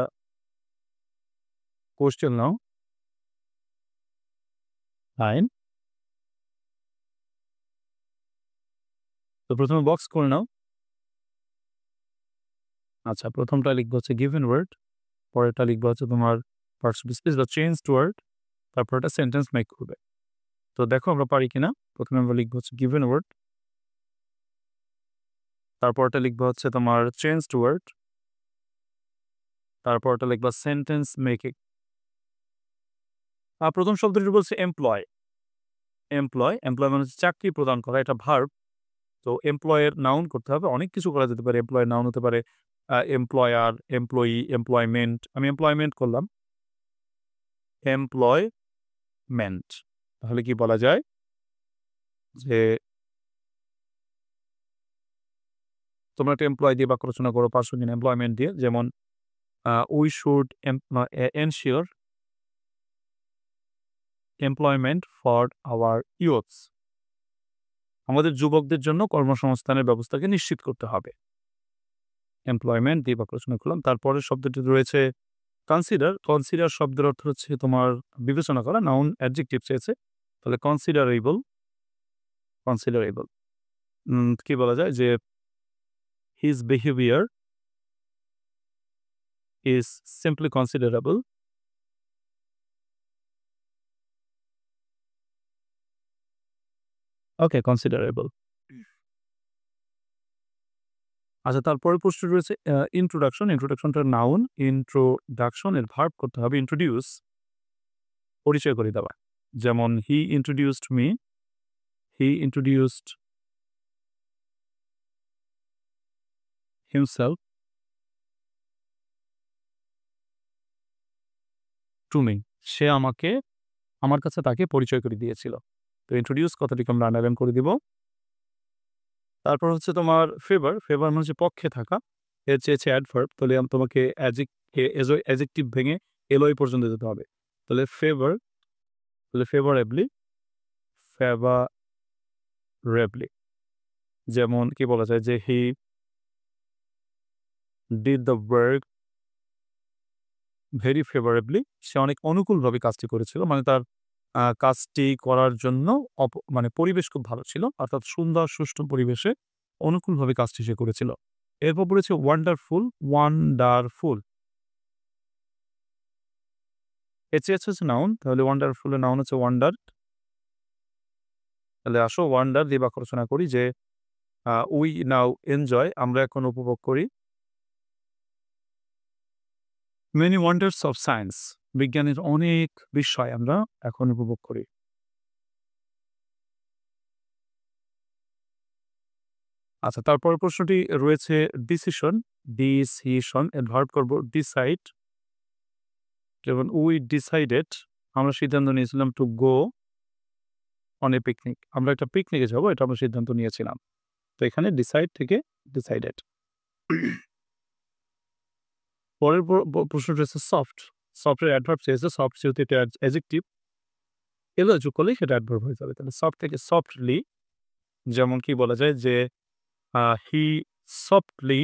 question now. Fine. তো প্রথমে বক্স করে নাও। আচ্ছা, প্রথমটা লিখবো হচ্ছে গিভেন ওয়ার্ড, পরেরটা লিখবো হচ্ছে তোমার পার্টস অফ স্পিচ বা চেঞ্জড ওয়ার্ড, তারপর একটা সেন্টেন্স মেক করবে। তো দেখো আমরা পারি কিনা। প্রথমে আমরা লিখবো হচ্ছে গিভেন ওয়ার্ড, তারপরটা লিখবো হচ্ছে তোমার চেঞ্জড ওয়ার্ড, তারপরটা লিখবা সেন্টেন্স মেকিং। প্রথম শব্দটি বলছে এমপ্লয় মানে হচ্ছে চাকরি প্রদান করা, এটা ভার্ব। তো এমপ্লয়ের নাউন করতে হবে। অনেক কিছু করা যেতে পারে। এমপ্লয়ের নাউন হতে পারে এমপ্লয়ার, এমপ্লয়ি, এমপ্লয়মেন্ট। আমি এমপ্লয়মেন্ট করলাম, এমপ্লয়মেন্ট। তাহলে কি বলা যায় যে তোমরা একটা এমপ্লয় দিয়ে বাক্য রচনা করো, পার্সন ইন এমপ্লয়মেন্ট দিয়ে। যেমন we should ensure employment for our youths, আমাদের যুবকদের জন্য কর্মসংস্থানের ব্যবস্থাকে নিশ্চিত করতে হবে। এমপ্লয়মেন্ট দিয়ে বাক্য রচনা করলাম। তারপরের শব্দটি রয়েছে কনসিডার শব্দের অর্থ হচ্ছে তোমার বিবেচনা করা। নাউন অ্যাডজেক্টিভ চেয়েছে, তাহলে কনসিডারেবল। কি বলা যায় যে his behaviour is simply considerable. Okay, considerable. আচ্ছা, তারপরে প্রশ্ন রয়েছে ইন্ট্রোডাকশনটার নাউন। ইন্ট্রোডাকশন এর ভার্ব করতে হবে ইন্ট্রোডিউস, পরিচয় করে দেওয়া। যেমন হি ইন্ট্রোডিউসড হিমসেলফ টু মি, সে আমার কাছে তাকে পরিচয় করে দিয়েছিল। তো ইন্ট্রোডিউস কথাটিকে আমরা আন্ডারলাইন করে দিব। তারপর হচ্ছে তোমার ফেভার, ফেভার মানে হচ্ছে পক্ষে থাকা। এর চেয়েছে অ্যাডভার্ব, তাহলে তোমাকে অ্যাজেক্টিভ ভেঙে এলওয়াই পর্যন্ত যেতে হবে। তাহলে ফেভার, তাহলে ফেভারেবলি, ফেভারেবলি। যেমন কি বলা যায় যে he did the work very favourably, সে অনেক অনুকূলভাবে কাজটি করেছিল। মানে তার কাজটি করার জন্য মানে পরিবেশ খুব ভালো ছিল। অর্থাৎ সুন্দর সুষ্ঠু পরিবেশে অনুকূলভাবে কাজটি সে করেছিল। এরপর বলেছে ওয়ান্ডারফুল, ওয়ান্ডারফুল। এর চেয়ে হচ্ছে নাউন, তাহলে ওয়ান্ডারফুল এর নাউন হচ্ছে ওয়ান্ডার। তাহলে আসো ওয়ান্ডার দিয়ে বাক্য রচনা করি যে উই নাও এনজয়, আমরা এখন উপভোগ করি মেনি ওয়ান্ডার্স অফ সায়েন্স, বিজ্ঞানের অনেক বিষয় আমরা এখন উপভোগ করি। আচ্ছা, তারপরের প্রশ্নটি রয়েছে ডিসিশন, ডিসিশন এর ভার্ব করব ডিসাইড। যেমন উই ডিসাইডেড, আমরা সিদ্ধান্ত নিয়েছিলাম to go on a picnic, আমরা একটা পিকনিকে যাবো, এটা আমরা সিদ্ধান্ত নিয়েছিলাম। তো এখানে ডিসাইড থেকে ডিসাইডেড। পরের প্রশ্নটা হচ্ছে সফট, সফটের অ্যাডভার্ব চেয়েছে, সফট যেহেতু এটা অ্যাডজেক্টিভ, এলো যোগ করলেই সেটা অ্যাডভার্ব হয়ে যাবে। তাহলে সফট থেকে সফটলি, যেমন কি বলা যায় যে হি সফটলি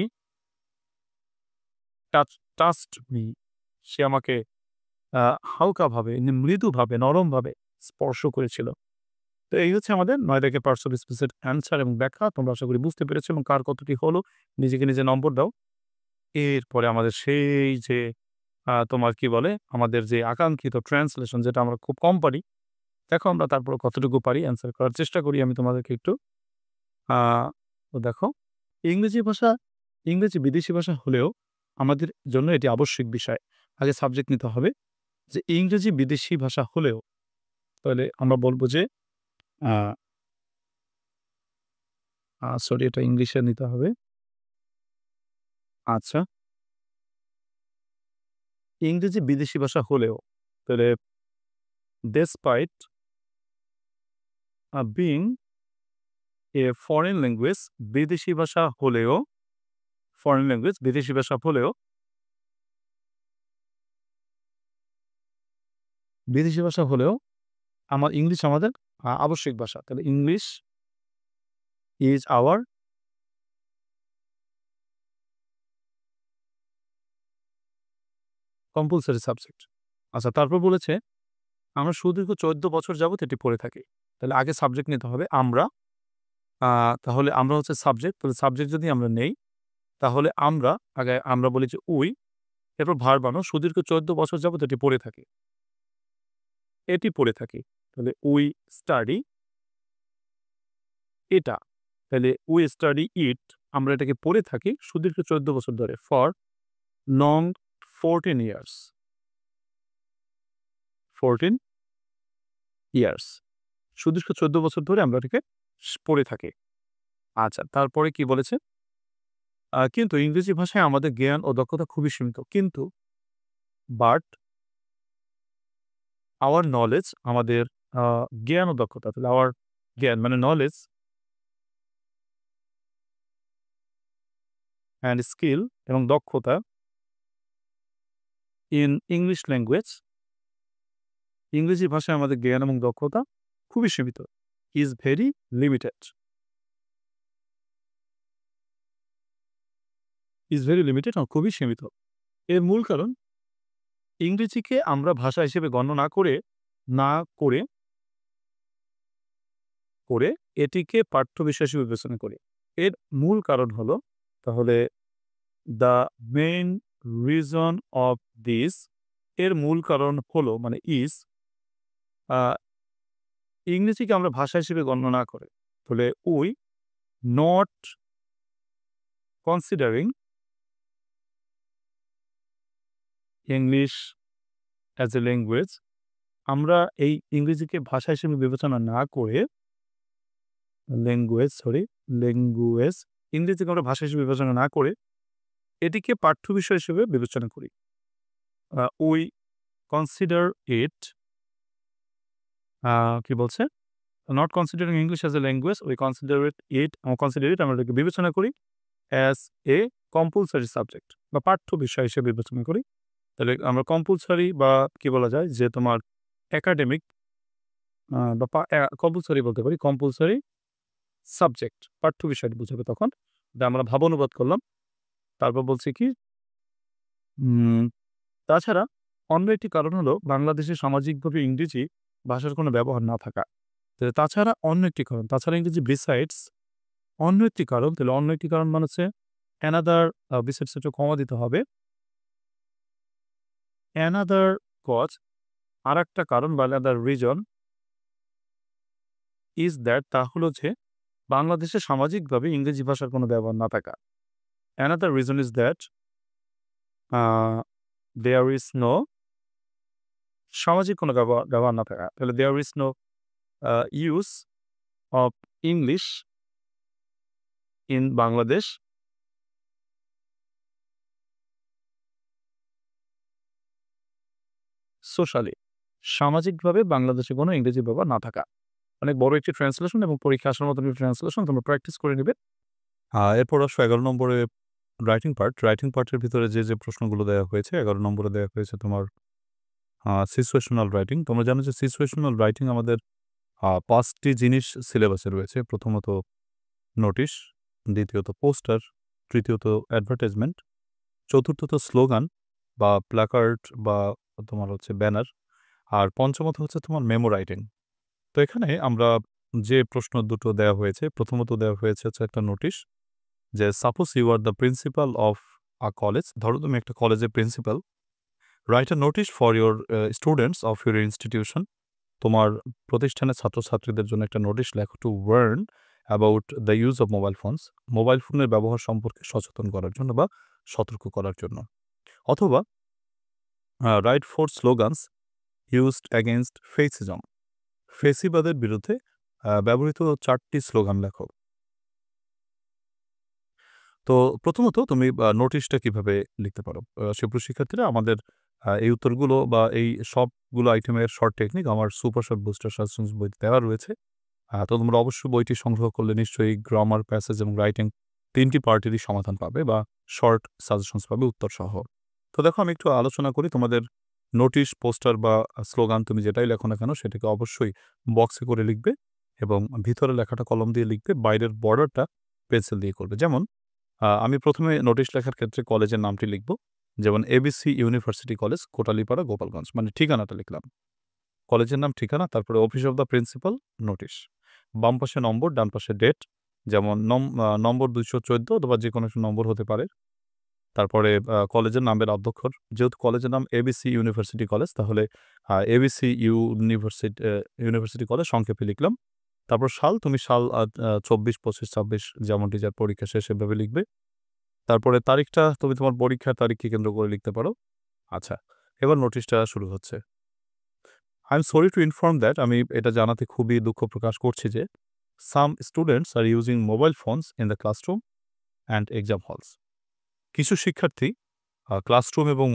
টাচড মি, সে আমাকে হালকাভাবে, মৃদুভাবে, নরমভাবে স্পর্শ করেছিল। তো এই হচ্ছে আমাদের ৯ দাগের পার্টস অফ স্পিচের অ্যান্সার এবং ব্যাখ্যা। তোমরা আশা করি বুঝতে পেরেছো এবং কার কতটি হলো নিজেকে নিজে নম্বর দাও। এরপরে আমাদের সেই যে তোমার কি বলে আমাদের যে আকাঙ্ক্ষিত ট্রান্সলেশন, যেটা আমরা খুব কম পারি। দেখো আমরা তারপরে কতটুকু পারি অ্যান্সার করার চেষ্টা করি আমি তোমাদেরকে একটু। আ তো দেখো, ইংরেজি ভাষা, ইংরেজি বিদেশি ভাষা হলেও আমাদের জন্য এটি আবশ্যিক বিষয়। আগে সাবজেক্ট নিতে হবে যে ইংরেজি বিদেশি ভাষা হলেও, তাহলে আমরা বলব যে আ সরি, এটা ইংলিশে নিতে হবে। আচ্ছা, ইংরেজি বিদেশি ভাষা হলেও, তাহলে despite being a foreign language, বিদেশি ভাষা হলেও, ফরেন ল্যাঙ্গুয়েজ বিদেশি ভাষা হলেও, বিদেশি ভাষা হলেও ইংলিশ আমাদের আবশ্যিক ভাষা। তাহলে English is our compulsory subject. আচ্ছা, তারপর বলেছে আমরা সুদীর্ঘ ১৪ বছর যাবত এটি পড়ে থাকি। তাহলে আগে সাবজেক্ট নিতে হবে আমরা। তাহলে আমরা হচ্ছে সাবজেক্ট, তাহলে সাবজেক্ট যদি আমরা নেই, তাহলে আমরা আগে আমরা বলি যে উই, এরপর ভার্ব আনো, সুদীর্ঘ ১৪ বছর যাবত এটি পড়ে থাকি, এটি পড়ে থাকি। তাহলে উই স্টাডি এটা, তাহলে উই স্টাডি ইট, আমরা এটাকে পড়ে থাকি সুদীর্ঘ ১৪ বছর ধরে, ফর লং 14 ইয়ার্স, 14 ইয়ার্স, সুদীর্ঘ ১৪ বছর ধরে আমরা এটাকে পড়ে থাকি। আচ্ছা, তারপরে কি বলেছে? কিন্তু ইংরেজি ভাষায় আমাদের জ্ঞান ও দক্ষতা খুবই সীমিত। কিন্তু বাট আওয়ার নলেজ, আমাদের জ্ঞান ও দক্ষতা, তাহলে আওয়ার জ্ঞান মানে নলেজ অ্যান্ড স্কিল এবং দক্ষতা ইন ইংলিশ ল্যাঙ্গুয়েজ, ইংরেজি ভাষায় আমাদের জ্ঞান এবং দক্ষতা খুবই সীমিত, is very limited, is very limited, খুবই সীমিত। এর মূল কারণ ইংরেজিকে আমরা ভাষা হিসেবে গণ্য না করে, না করে করে এটিকে পাঠ্য বিষয় হিসেবে বিবেচনা করি। এর মূল কারণ হলো, তাহলে the main reason of this, এর মূল কারণ হলো মানে ইজ, ইংরেজিকে আমরা ভাষা হিসেবে গণ্য না করে, তাহলে we not considering English as a language, আমরা এই ইংরেজিকে ভাষা হিসেবে বিবেচনা না করে, ল্যাঙ্গুয়েজ, ইংরেজিকে আমরা ভাষা হিসেবে বিবেচনা না করে এটিকে পাঠ্য বিষয় হিসেবে বিবেচনা করি। উই কনসিডার ইট, কি বলছে? Not considering English as a language, we consider it আমরা এটাকে বিবেচনা করি অ্যাজ এ কম্পালসারি সাবজেক্ট বা পাঠ্য বিষয় হিসেবে বিবেচনা করি। তাহলে আমরা কম্পালসারি বা কি বলা যায় যে তোমার একাডেমিক বা কম্পালসারি বলতে পারি, কম্পালসারি সাবজেক্ট পাঠ্য বিষয়টি বোঝাবে তখন। এটা আমরা ভাবানুবাদ করলাম। তারপর বলছি কি তাছাড়া অন্য একটি কারণ হলো বাংলাদেশে সামাজিকভাবে ইংরেজি ভাষার কোনো ব্যবহার না থাকা। তাছাড়া অন্য একটি কারণ, তাছাড়া ইংরেজি বিসাইডস অন্য একটি কারণ, তাহলে অন্য একটি কারণ মানে হচ্ছে অ্যানাদার বিসাইডস একটু কমা দিতে হবে। অ্যানাদার কজ আরেকটা কারণ বা অ্যানাদার রিজন ইজ দ্যাট তা হলো যে বাংলাদেশে সামাজিকভাবে ইংরেজি ভাষার কোনো ব্যবহার না থাকা। Another reason is that there is no সামাজিক কোনো ব্যবহার না থাকা। তাহলে there is no use of English in Bangladesh socially. সামাজিকভাবে বাংলাদেশে কোনো ইংরেজি ব্যবহার না থাকা। অনেক বড় একটি ট্রান্সলেশন এবং পরীক্ষা আসার মতন একটি ট্রান্সলেশন, তোমরা প্র্যাকটিস করে নিবে। এরপর আসো 11 নম্বরে রাইটিং পার্ট। রাইটিং পার্টের ভিতরে যে প্রশ্নগুলো দেওয়া হয়েছে, 11 নম্বরে দেওয়া হয়েছে তোমার সিচুয়েশনাল রাইটিং। তোমরা জানো যে সিচুয়েশনাল রাইটিং আমাদের 5টি জিনিস সিলেবাসে রয়েছে। প্রথমত নোটিশ, দ্বিতীয়ত পোস্টার, তৃতীয়ত অ্যাডভার্টাইজমেন্ট, চতুর্থত স্লোগান বা প্ল্যাকার্ড বা তোমার হচ্ছে ব্যানার, আর পঞ্চমত হচ্ছে তোমার মেমো রাইটিং। তো এখানে আমরা যে প্রশ্ন দুটো দেওয়া হয়েছে, প্রথমত দেওয়া হয়েছে হচ্ছে একটা নোটিশ যে suppose you are the principal of a college. ধরো তুমি একটা কলেজের principal, write a notice for your students of your institution. তোমার প্রতিষ্ঠানের ছাত্রছাত্রীদের জন্য একটা নোটিশ লেখো to warn about the use of mobile phones. Mobile ফোনের ব্যবহার সম্পর্কে সচেতন করার জন্য বা সতর্ক করার জন্য। অথবা right 4 slogans used against fascism. ফেসিবাদের বিরুদ্ধে ব্যবহৃত 4টি স্লোগান লেখো। তো প্রথমত তুমি নোটিশটা কিভাবে লিখতে পারো? সুপ্রিয় শিক্ষার্থীরা, আমাদের এই উত্তরগুলো বা এই সবগুলো আইটেমের শর্ট টেকনিক আমার সুপার শর্ট বুস্টার সাজেশনস বইতে দেওয়া রয়েছে। তো তোমরা অবশ্যই বইটি সংগ্রহ করলে নিশ্চয়ই গ্রামার, প্যাসেজ এবং রাইটিং 3টি পার্টেরই সমাধান পাবে বা শর্ট সাজেশনস পাবে উত্তর সহ। তো দেখো আমি একটু আলোচনা করি। তোমাদের নোটিশ, পোস্টার বা স্লোগান তুমি যেটাই লেখো না কেন সেটাকে অবশ্যই বক্সে করে লিখবে এবং ভিতরে লেখাটা কলম দিয়ে লিখবে, বাইরের বর্ডারটা পেন্সিল দিয়ে করবে। যেমন আমি প্রথমে নোটিশ লেখার ক্ষেত্রে কলেজের নামটি লিখব। যেমন ABC university college, Kotalipara, Gopalganj, মানে ঠিকানাটা লিখলাম। কলেজের নাম, ঠিকানা, তারপরে office of the principal, notice. বাম পাশে নম্বর, ডান পাশে ডেট। যেমন নম্বর 214 অথবা যেকোনো একটা নম্বর হতে পারে। তারপরে কলেজের নামের অধ্যক্ষর, যেহেতু কলেজের নাম এবিসি ইউনিভার্সিটি কলেজ, তাহলে এবিসি ইউনিভার্সিটি কলেজ সংক্ষেপে লিখলাম। তারপর সাল, তুমি সাল 24, 25, 26 যেমনটি যার পরীক্ষা শেষ সেভাবে লিখবে। তারপরে তারিখটা তুমি তোমার পরীক্ষার তারিখকে কেন্দ্র করে লিখতে পারো। আচ্ছা, এবার নোটিশটা শুরু হচ্ছে। I am sorry to inform that, আমি এটা জানাতে খুবই দুঃখ প্রকাশ করছি যে some students are using mobile phones in the classroom and exam halls. কিছু শিক্ষার্থী ক্লাসরুম এবং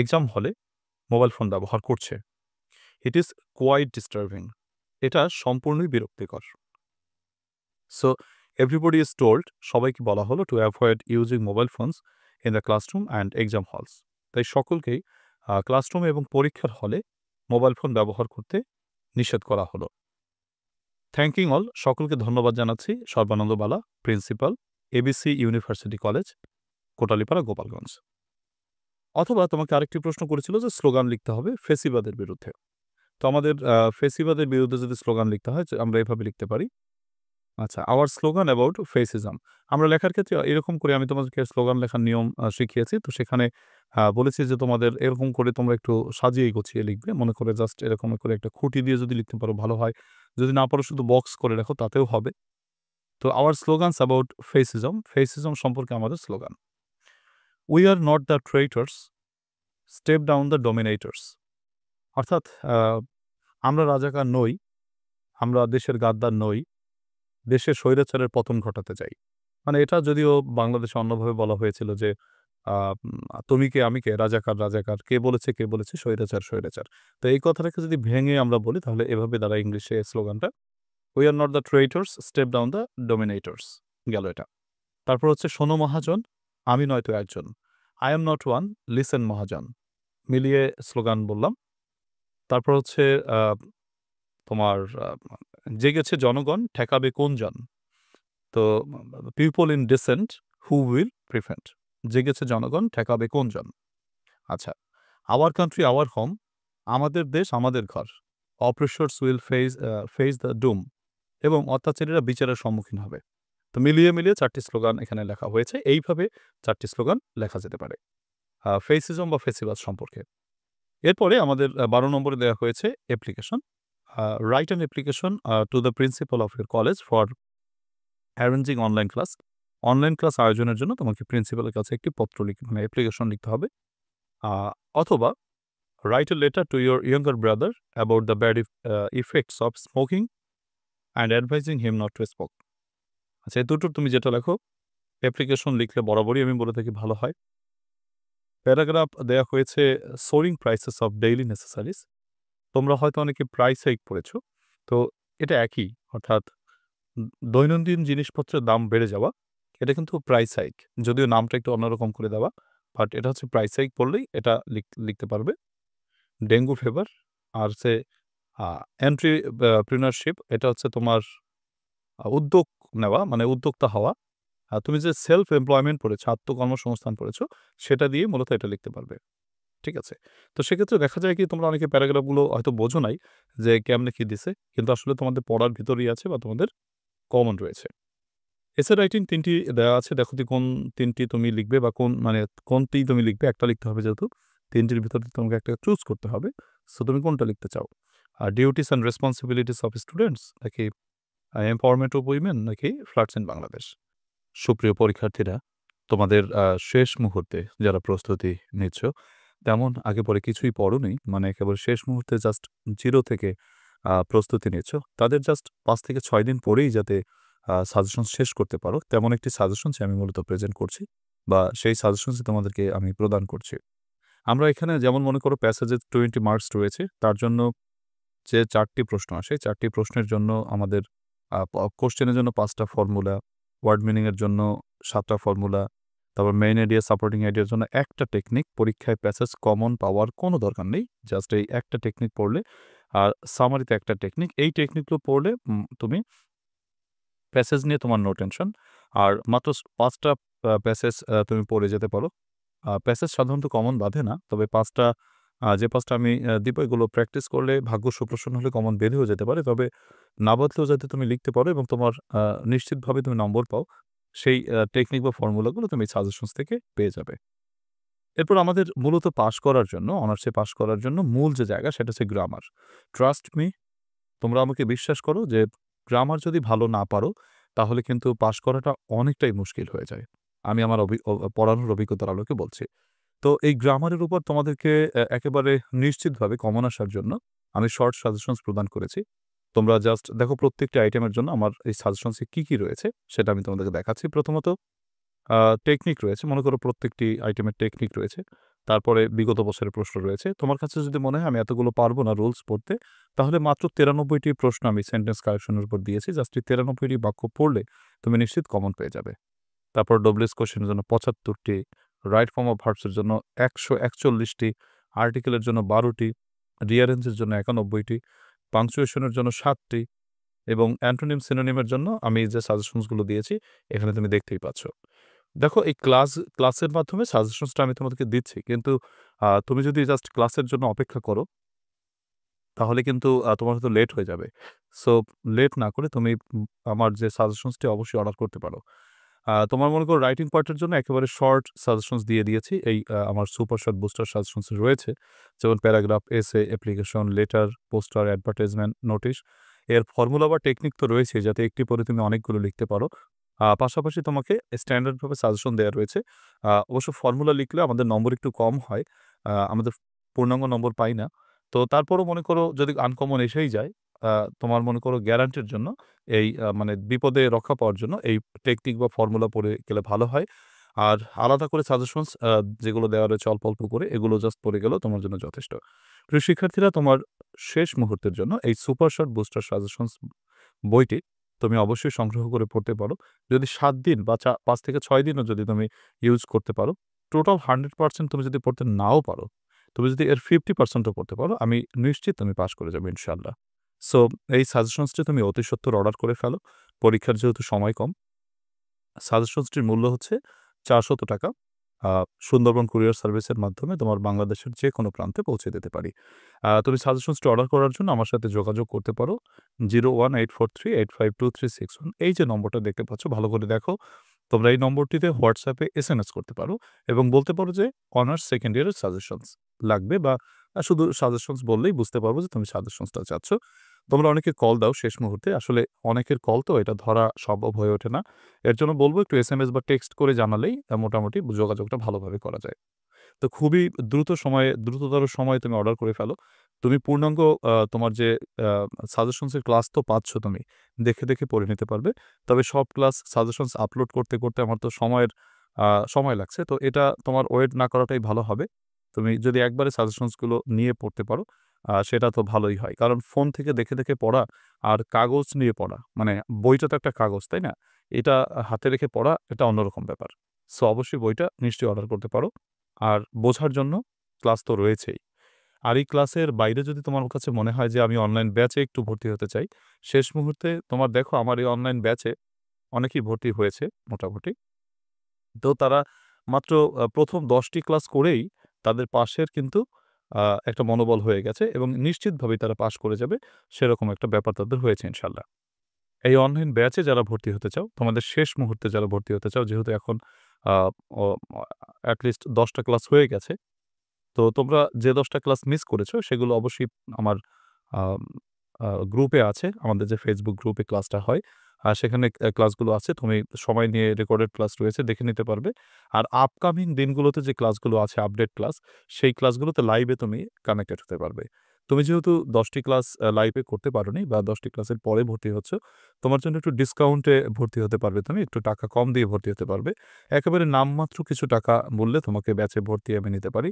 এক্সাম হলে মোবাইল ফোন ব্যবহার করছে। ইট ইজ কোয়াইট ডিস্টার্বিং, এটা সম্পূর্ণই বিরক্তিকর। সো এভরিবডি ইজ টোল্ড, সবাইকে বলা হলো to avoid using mobile phones in the classroom and exam halls. তাই সকলকেই ক্লাসরুম এবং পরীক্ষার হলে মোবাইল ফোন ব্যবহার করতে নিষেধ করা হলো। থ্যাঙ্কিং অল, সকলকে ধন্যবাদ জানাচ্ছি। সর্বানন্দ বালা, principal, ABC university college, Kotalipara, Gopalganj. অথবা তোমাকে আরেকটি প্রশ্ন করেছিল যে স্লোগান লিখতে হবে ফেসিবাদের বিরুদ্ধে। তো আমাদের ফেসিবাদের বিরুদ্ধে যদি স্লোগান লিখতে হয় আমরা এভাবে লিখতে পারি। আচ্ছা, আওয়ার স্লোগান অ্যাবাউট ফেসিজম। আমরা লেখার ক্ষেত্রে এরকম করে আমি তোমাদেরকে স্লোগান লেখার নিয়ম শিখিয়েছি। তো সেখানে বলেছি যে তোমাদের এরকম করে তোমরা একটু সাজিয়ে গুছিয়ে লিখবে। মনে করে জাস্ট এরকম করে একটা খুঁটি দিয়ে যদি লিখতে পারো ভালো হয়। যদি না পারো শুধু বক্স করে রাখো তাতেও হবে। তো our slogans about fascism, fascism সম্পর্কে আমাদের স্লোগান। We are not the traitors, step down the dominators. অর্থাৎ আমরা রাজাকার নই, আমরা দেশের গাদ্দার নই, দেশের স্বৈরাচারের পতন ঘটাতে চাই। মানে এটা যদিও বাংলাদেশে অন্যভাবে বলা হয়েছিল যে তুমি কে আমি কে, রাজাকার রাজাকার, কে বলেছে স্বৈরাচার স্বৈরাচার। তো এই কথাটাকে যদি ভেঙে আমরা বলি তাহলে এভাবে দাঁড়ায় ইংলিশে স্লোগানটা। We are not the traitors, step down the dominators, গেল এটা। তারপর হচ্ছে শোনো মহাজন, আমি নয়তো একজন। I am not one, listen মহাজন। মিলিয়ে স্লোগান বললাম। তারপর হচ্ছে তোমার জেগেছে জনগণ, ঠেকাবে কোন জন? তো people in dissent, who will prevent. জেগেছে জনগণ, ঠেকাবে কোন জন? আচ্ছা, আওয়ার কান্ট্রি আওয়ার হোম, আমাদের দেশ আমাদের ঘর। অপ্রেশরস উইল ফেস দ্য ডুম, এবং অত্যাচারীরা বিচারের সম্মুখীন হবে। তো মিলিয়ে 4টি স্লোগান এখানে লেখা হয়েছে। এইভাবে 4টি স্লোগান লেখা যেতে পারে ফেসিজম বা ফেসিবাদ সম্পর্কে। এরপরে আমাদের 12 নম্বরে দেওয়া হয়েছে application. Write an application to the principal of your college for arranging online class. Online class আয়োজনের জন্য তোমাকে প্রিন্সিপালের কাছে একটি পত্র মানে অ্যাপ্লিকেশন লিখতে হবে। অথবা write a letter to your younger brother about the bad effects of smoking and advising him not to smoke. আচ্ছা, এই দুটোর তুমি যেটা লেখো, অ্যাপ্লিকেশন লিখলে বরাবরই আমি বলে থাকি ভালো হয়। প্যারাগ্রাফ দেওয়া হয়েছে সোরিং প্রাইসেস অফ ডেইলি নেসেসারিজ। তোমরা হয়তো অনেকে প্রাইস হাইক পড়েছো, তো এটা একই, অর্থাৎ দৈনন্দিন জিনিসপত্রের দাম বেড়ে যাওয়া, এটা কিন্তু প্রাইস হাইক, যদিও নামটা একটু অন্যরকম করে দেওয়া, বাট এটা হচ্ছে প্রাইস হাইক পড়লেই এটা লিখতে পারবে। ডেঙ্গু ফিভার আর হচ্ছে এন্ট্রিপ্রিনারশিপ, এটা হচ্ছে তোমার উদ্যোগ নেওয়া, মানে উদ্যোক্তা হওয়া। তুমি যে সেলফ এমপ্লয়মেন্ট পড়েছো, আত্মকর্মসংস্থান পড়েছো, সেটা দিয়ে মূলত এটা লিখতে পারবে। ঠিক আছে? তো সেক্ষেত্রে দেখা যায় কি, তোমরা অনেকে প্যারাগ্রাফগুলো হয়তো বোঝো নাই যে কেমনে কি দিছে, কিন্তু আসলে তোমাদের পড়ার ভিতরেই আছে বা তোমাদের কমন রয়েছে। এসে রাইটিং 3টি দেওয়া আছে, দেখো কোন 3টি তুমি লিখবে বা কোনটি তুমি লিখবে। একটা লিখতে হবে, যেহেতু 3টির ভিতরে তোমাকে একটা চুজ করতে হবে। সো তুমি কোনটা লিখতে চাও? Duties and responsibilities of students, নাকি এম্পাওয়ারমেন্ট অফ উইমেন, নাকি ফ্লাডস ইন বাংলাদেশ? সুপ্রিয় পরীক্ষার্থীরা, তোমাদের শেষ মুহূর্তে যারা প্রস্তুতি নিচ্ছ, তেমন আগে পরে কিছুই পড়োনি, মানে একেবারে শেষ মুহূর্তে জাস্ট 0 থেকে প্রস্তুতি নিচ্ছ, তাদের জাস্ট 5 থেকে 6 দিন পরেই যাতে সাজেশন শেষ করতে পারো, তেমন একটি সাজেশনসই আমি মূলত প্রেজেন্ট করছি, বা সেই সাজেশনসই তোমাদেরকে আমি প্রদান করছি। আমরা এখানে যেমন মনে করো প্যাসেজে 20 মার্কস রয়েছে, তার জন্য যে 4টি প্রশ্ন আসে, 4টি প্রশ্নের জন্য আমাদের কোশ্চেনের জন্য 5টা ফর্মুলা, ওয়ার্ড মিনিং এর জন্য 7টা ফর্মুলা, তারপর মেইন আইডিয়া, সাপোর্টিং আইডিয়ার জন্য একটা টেকনিক। পরীক্ষায় প্যাসেজ কমন পাওয়ার কোনো দরকার নেই, জাস্ট এই একটা টেকনিক পড়লে, আর সামারিতে একটা টেকনিক। এই টেকনিকগুলো পড়লে তুমি প্যাসেজ নিয়ে তোমার নো টেনশন। আর মাত্র 5টা প্যাসেজ তুমি পড়ে যেতে পারো। প্যাসেজ সাধারণত কমন বাঁধে না, তবে 5টা যে 5টা আমি দিব, এগুলো প্র্যাকটিস করলে, ভাগ্য সুপ্রসন্ন হলে কমন বেঁধেও যেতে পারে। তবে না বাঁধলেও যাতে তুমি লিখতে পারো এবং তোমার নিশ্চিতভাবে তুমি নম্বর পাও, সেই টেকনিক বা ফর্মুলাগুলো তুমি সাজেশনস থেকে পেয়ে যাবে। এরপর আমাদের মূলত পাস করার জন্য, অনার্সে পাস করার জন্য মূল যে জায়গা, সেটা হচ্ছে গ্রামার। ট্রাস্ট মি, তোমরা আমাকে বিশ্বাস করো যে গ্রামার যদি ভালো না পারো, তাহলে কিন্তু পাস করাটা অনেকটাই মুশকিল হয়ে যায়। আমি আমার পড়ানোর অভিজ্ঞতার আলোকে বলছি। তো এই গ্রামারের উপর তোমাদেরকে একেবারে নিশ্চিতভাবে কমন আসার জন্য আমি শর্ট সাজেশনস প্রদান করেছি। তোমরা জাস্ট দেখো প্রত্যেকটি আইটেমের জন্য আমার এই সাজেশনসে কি রয়েছে, সেটা আমি তোমাদেরকে দেখাচ্ছি। প্রথমত টেকনিক রয়েছে, মনে করো প্রত্যেকটি আইটেমের টেকনিক রয়েছে। তারপরে বিগত বছরের প্রশ্ন রয়েছে। তোমার কাছে যদি মনে হয় আমি এতগুলো পারবো না রুলস পড়তে, তাহলে মাত্র 93টি প্রশ্ন আমি সেন্টেন্স কারেকশনের উপর দিয়েছি। জাস্ট এই 93টি বাক্য পড়লে তুমি নিশ্চিত কমন পেয়ে যাবে। তারপর ডব্লিউএস কোয়েশ্চেনের জন্য 75টি, রাইট ফর্ম অফ ভার্বসের জন্য 141টি, আর্টিকেলের জন্য 12টি, রিঅ্যারেঞ্জের জন্য 91টি, পাংচুয়েশনের জন্য 7টি, এবং অ্যান্টোনিম সিনোনিমের জন্য আমি যে সাজেশনসগুলো দিয়েছি এখানে তুমি দেখতেই পাচ্ছ। দেখো এই ক্লাসের মাধ্যমে সাজেশনসটা আমি তোমাদেরকে দিচ্ছি, কিন্তু তুমি যদি জাস্ট ক্লাসের জন্য অপেক্ষা করো, তাহলে কিন্তু তোমার হয়তো লেট হয়ে যাবে। সো লেট না করে তুমি আমার যে সাজেশনসটি অবশ্যই অর্ডার করতে পারো। তোমার মনে করো রাইটিং পার্টের জন্য একেবারে শর্ট সাজেশনস দিয়ে দিয়েছি। এই আমার সুপার শর্ট বুস্টার সাজেশনস রয়েছে, যেমন প্যারাগ্রাফ, এসে, application, letter, poster, advertisement, notice. এর ফর্মুলা বা টেকনিক তো রয়েছে, যাতে একটি পরে তুমি অনেকগুলো লিখতে পারো। পাশাপাশি তোমাকে স্ট্যান্ডার্ডভাবে সাজেশন দেওয়া রয়েছে। অবশ্য ফর্মুলা লিখলে আমাদের নম্বর একটু কম হয়। আমাদের পূর্ণাঙ্গ নম্বর পাই না। তো তারপরও মনে করো যদি আনকমন এসেই যায়, আ তোমার মনে করো গ্যারান্টির জন্য এই মানে বিপদে রক্ষা পাওয়ার জন্য এই টেকনিক বা ফর্মুলা পড়ে গেলে ভালো হয়। আর আলাদা করে সাজেশনস যেগুলো দেওয়া রয়েছে অল্প করে, এগুলো জাস্ট পড়ে গেলেও তোমার জন্য যথেষ্ট। প্রিয় শিক্ষার্থীরা, তোমার শেষ মুহূর্তের জন্য এই সুপার শর্ট বুস্টার সাজেশনস বইটি তুমি অবশ্যই সংগ্রহ করে পড়তে পারো। যদি ৭ দিন বা ৫ থেকে ৬ দিনও যদি তুমি ইউজ করতে পারো, টোটাল 100% তুমি যদি পড়তে নাও পারো, তুমি যদি এর 50% ও পড়তে পারো, আমি নিশ্চিত তুমি পাস করে যাবে ইনশাআল্লাহ। সো এই সাজেশনসটি তুমি অতি সত্বর অর্ডার করে ফেলো। পরীক্ষার যেহেতু সময় কম, সাজেশনসটির মূল্য হচ্ছে ৳৪০০। আ সুন্দরবন কুরিয়ার সার্ভিসের মাধ্যমে তোমার বাংলাদেশের যেকোনো প্রান্তে পৌঁছে দিতে পারি। তুমি সাজেশনসটি অর্ডার করার জন্য আমার সাথে যোগাযোগ করতে পারো। 01843852361 এই যে নম্বরটা দেখতে পাচ্ছ ভালো করে দেখো। তোমরা এই নম্বরটিতে WhatsApp এ এসএমএস করতে পারো এবং বলতে পারো যে অনার্স সেকেন্ড ইয়ারের সাজেশনস লাগবে বা শুধু সাজেশনস বললেই বুঝতে পারবো যে তুমি সাজেশনসটা চাচ্ছ। তোমরা অনেকে কল দাও শেষ মুহূর্তে। আসলে অনেকের কল তো এটা ধরা সম্ভব হয়ে ওঠে না। এর জন্য বলব একটু এসএমএস বা টেক্সট করে জানালেই মোটামুটি যোগাযোগটা ভালোভাবে করা যায়। তো খুবই দ্রুততর সময়ে তুমি অর্ডার করে ফেলো। তুমি পূর্ণাঙ্গ তোমার যে আ সাজেশনস এর ক্লাস তো পাচ্ছ তুমি। দেখে পড়ে নিতে পারবে। তবে সব ক্লাস সাজেশনস আপলোড করতে আমার তো সময় লাগছে। তো এটা তোমার ওয়েট না করাটাই ভালো হবে। তুমি যদি একবারে সাজেশনস গুলো নিয়ে পড়তে পারো, সেটা তো ভালোই হয়। কারণ ফোন থেকে দেখে পড়া আর কাগজ নিয়ে পড়া, মানে বইটা তো একটা কাগজ, তাই না? এটা হাতে রেখে পড়া এটা অন্যরকম ব্যাপার। সো অবশ্যই বইটা নিশ্চয়ই অর্ডার করতে পারো। আর বোঝার জন্য ক্লাস তো রয়েছেই। আর এই ক্লাসের বাইরে যদি তোমার কাছে মনে হয় যে আমি অনলাইন ব্যাচে একটু ভর্তি হতে চাই, শেষ মুহূর্তে তোমার দেখো আমার এই অনলাইন ব্যাচে অনেকেই ভর্তি হয়েছে মোটামুটি। তো তারা মাত্র ১ম ১০ টি ক্লাস করেই তাদের পাসের কিন্তু একটা মনোবল হয়ে গেছে এবং নিশ্চিতভাবেই তারা পাস করে যাবে, সেরকম একটা ব্যাপার তাদের হয়েছে ইনশাআল্লাহ। এই অনলাইন ব্যাচে যারা ভর্তি হতে চাও, তোমাদের শেষ মুহূর্তে যারা ভর্তি হতে চাও, যেহেতু এখন আ অ এট লিস্ট ১০ টা ক্লাস হয়ে গেছে। তো তোমরা যে ১০ টা ক্লাস মিস করেছো সেগুলো অবশ্যই আমার আম গ্রুপে আছে। আমাদের যে Facebook গ্রুপে ক্লাসটা হয়, সেখানে ক্লাসগুলো আছে। তুমি সময় নিয়ে রেকর্ডেড ক্লাস রয়েছে দেখে নিতে পারবে। আর আপকামিং দিনগুলোতে যে ক্লাসগুলো আছে আপডেট ক্লাস, সেই ক্লাসগুলোতে লাইভে তুমি কানেক্টেড হতে পারবে। তুমি যেহেতু ১০ টি ক্লাস লাইভে করতে পারোনি বা ১০ টি ক্লাসের পরে ভর্তি হচ্ছ, তোমার জন্য একটু ডিসকাউন্টে ভর্তি হতে পারবে তুমি। একটু টাকা কম দিয়ে ভর্তি হতে পারবে। একেবারে নামমাত্র কিছু টাকা মূল্যে তোমাকে ব্যাচে ভর্তি আমি নিতে পারি।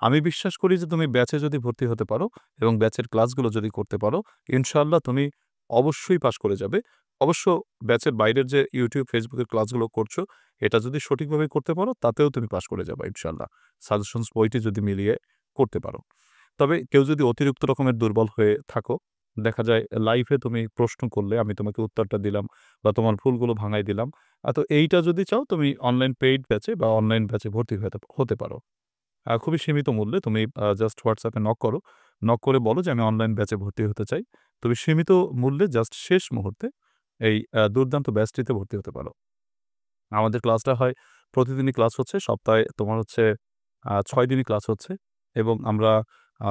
আমি বিশ্বাস করি যে তুমি ব্যাচে যদি ভর্তি হতে পারো এবং ব্যাচের ক্লাসগুলো যদি করতে পারো, ইনশাআল্লাহ তুমি অবশ্যই পাস করে যাবে। অবশ্য ব্যাচের বাইরের যে YouTube, Facebook এর ক্লাসগুলো করছো, এটা যদি সঠিকভাবে করতে পারো, তাতেও তুমি পাস করে যাবা ইনশাআল্লাহ। সাজেশনস বইটি যদি মিলিয়ে করতে পারো। তবে কেউ যদি অতিরিক্ত রকমের দুর্বল হয়ে থাকো, দেখা যায় লাইভে তুমি প্রশ্ন করলে আমি তোমাকে উত্তরটা দিলাম বা তোমার ভুলগুলো ভাঙায় দিলাম। তো এইটা যদি চাও তুমি অনলাইন পেইড ব্যাচে বা অনলাইন ব্যাচে ভর্তি হতে পারো। খুবই সীমিত মূল্যে তুমি জাস্ট WhatsApp এ নক করো। নক করে বলো যে, "আমি অনলাইন ব্যাচে ভর্তি হতে চাই।" তুমি সীমিত মূল্যে জাস্ট শেষ মুহূর্তে এই দুর্দান্ত ব্যাচটিতে ভর্তি হতে পারো। আমাদের ক্লাসটা হয় প্রতিদিনই ক্লাস হচ্ছে। সপ্তাহে তোমার হচ্ছে ৬ দিনই ক্লাস হচ্ছে এবং আমরা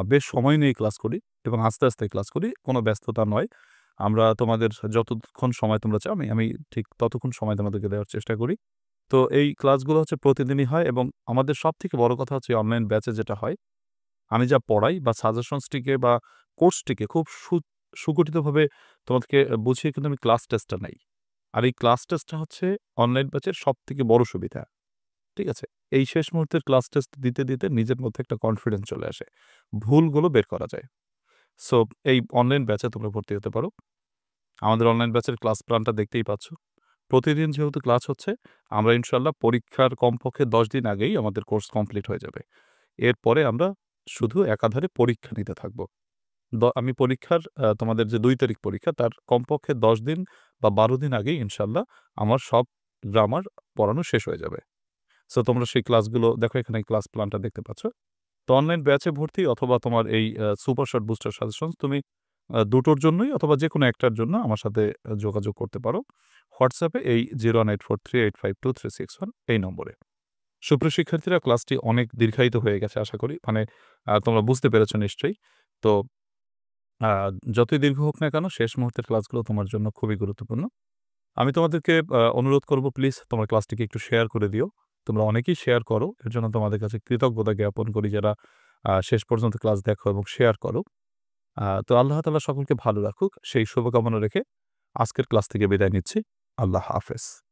বেশ সময় নিয়ে ক্লাস করি এবং আস্তে ক্লাস করি। কোনো ব্যস্ততা নয়। আমরা তোমাদের যতক্ষণ সময় তোমরা চাও আমি ঠিক ততক্ষণ সময় তোমাদেরকে দেওয়ার চেষ্টা করি। তো এই ক্লাসগুলো হচ্ছে প্রতিদিনই হয় এবং আমাদের সবথেকে বড় কথা হচ্ছে অনলাইন ব্যাচে যেটা হয়, আমি যা পড়াই বা সাজেশনসটিকে বা কোর্সটিকে খুব সুগঠিতভাবে তোমাদেরকে বুঝিয়ে কিন্তু আমি ক্লাস টেস্টটা নেই। আর এই ক্লাস টেস্টটা হচ্ছে অনলাইন ব্যাচের সবথেকে বড় সুবিধা। ঠিক আছে? এই শেষ মুহূর্তের ক্লাস টেস্ট দিতে নিজের মধ্যে একটা কনফিডেন্স চলে আসে। ভুলগুলো বের করা যায়। সো এই অনলাইন ব্যাচে তোমরা ভর্তি হতে পারো। আমাদের অনলাইন ব্যাচের ক্লাস প্ল্যানটা দেখতেই পাচ্ছ। প্রতিদিন যেহেতু ক্লাস হচ্ছে, আমরা ইনশাআল্লাহ পরীক্ষার কমপক্ষে ১০ দিন আগেই আমাদের কোর্স কমপ্লিট হয়ে যাবে। এরপরে আমরা শুধু একাধারে পরীক্ষা নিতে থাকব। আমি পরীক্ষার তোমাদের যে ২ তারিখ পরীক্ষা তার কমপক্ষে ১০ দিন বা ১২ দিন আগেই ইনশাআল্লাহ আমার সব গ্রামার পড়ানো শেষ হয়ে যাবে। সো তোমরা সেই ক্লাসগুলো দেখো এখানে ক্লাস প্ল্যানটা দেখতে পাচ্ছ। তো অনলাইন ব্যাচে ভর্তি অথবা তোমার এই সুপার শর্ট বুস্টার সাজেশনস তুমি দুটোর জন্যই অথবা যেকোনো একটার জন্য আমার সাথে যোগাযোগ করতে পারো। WhatsApp এ এই 01843852361 এই নম্বরে। সুপ্রিয় শিক্ষার্থীরা, ক্লাসটি অনেক দীর্ঘায়িত হয়ে গেছে আশা করি। মানে তোমরা বুঝতে পেরেছ নিশ্চয়ই। তো আ যতই দীর্ঘ হোক না কেন শেষ মুহূর্তের ক্লাসগুলো তোমার জন্য খুবই গুরুত্বপূর্ণ। আমি তোমাদেরকে অনুরোধ করব প্লিজ তোমার ক্লাসটিকে একটু শেয়ার করে দিও। তোমরা অনেকেই শেয়ার করো। এর জন্য তোমাদের কাছে কৃতজ্ঞতা জ্ঞাপন করি যারা শেষ পর্যন্ত ক্লাস দেখো এবং শেয়ার করো। তো আল্লাহ তাআলা সকলকে ভালো রাখুক সেই শুভকামনা রেখে আজকের ক্লাস থেকে বিদায় নিচ্ছি। আল্লাহ হাফেজ।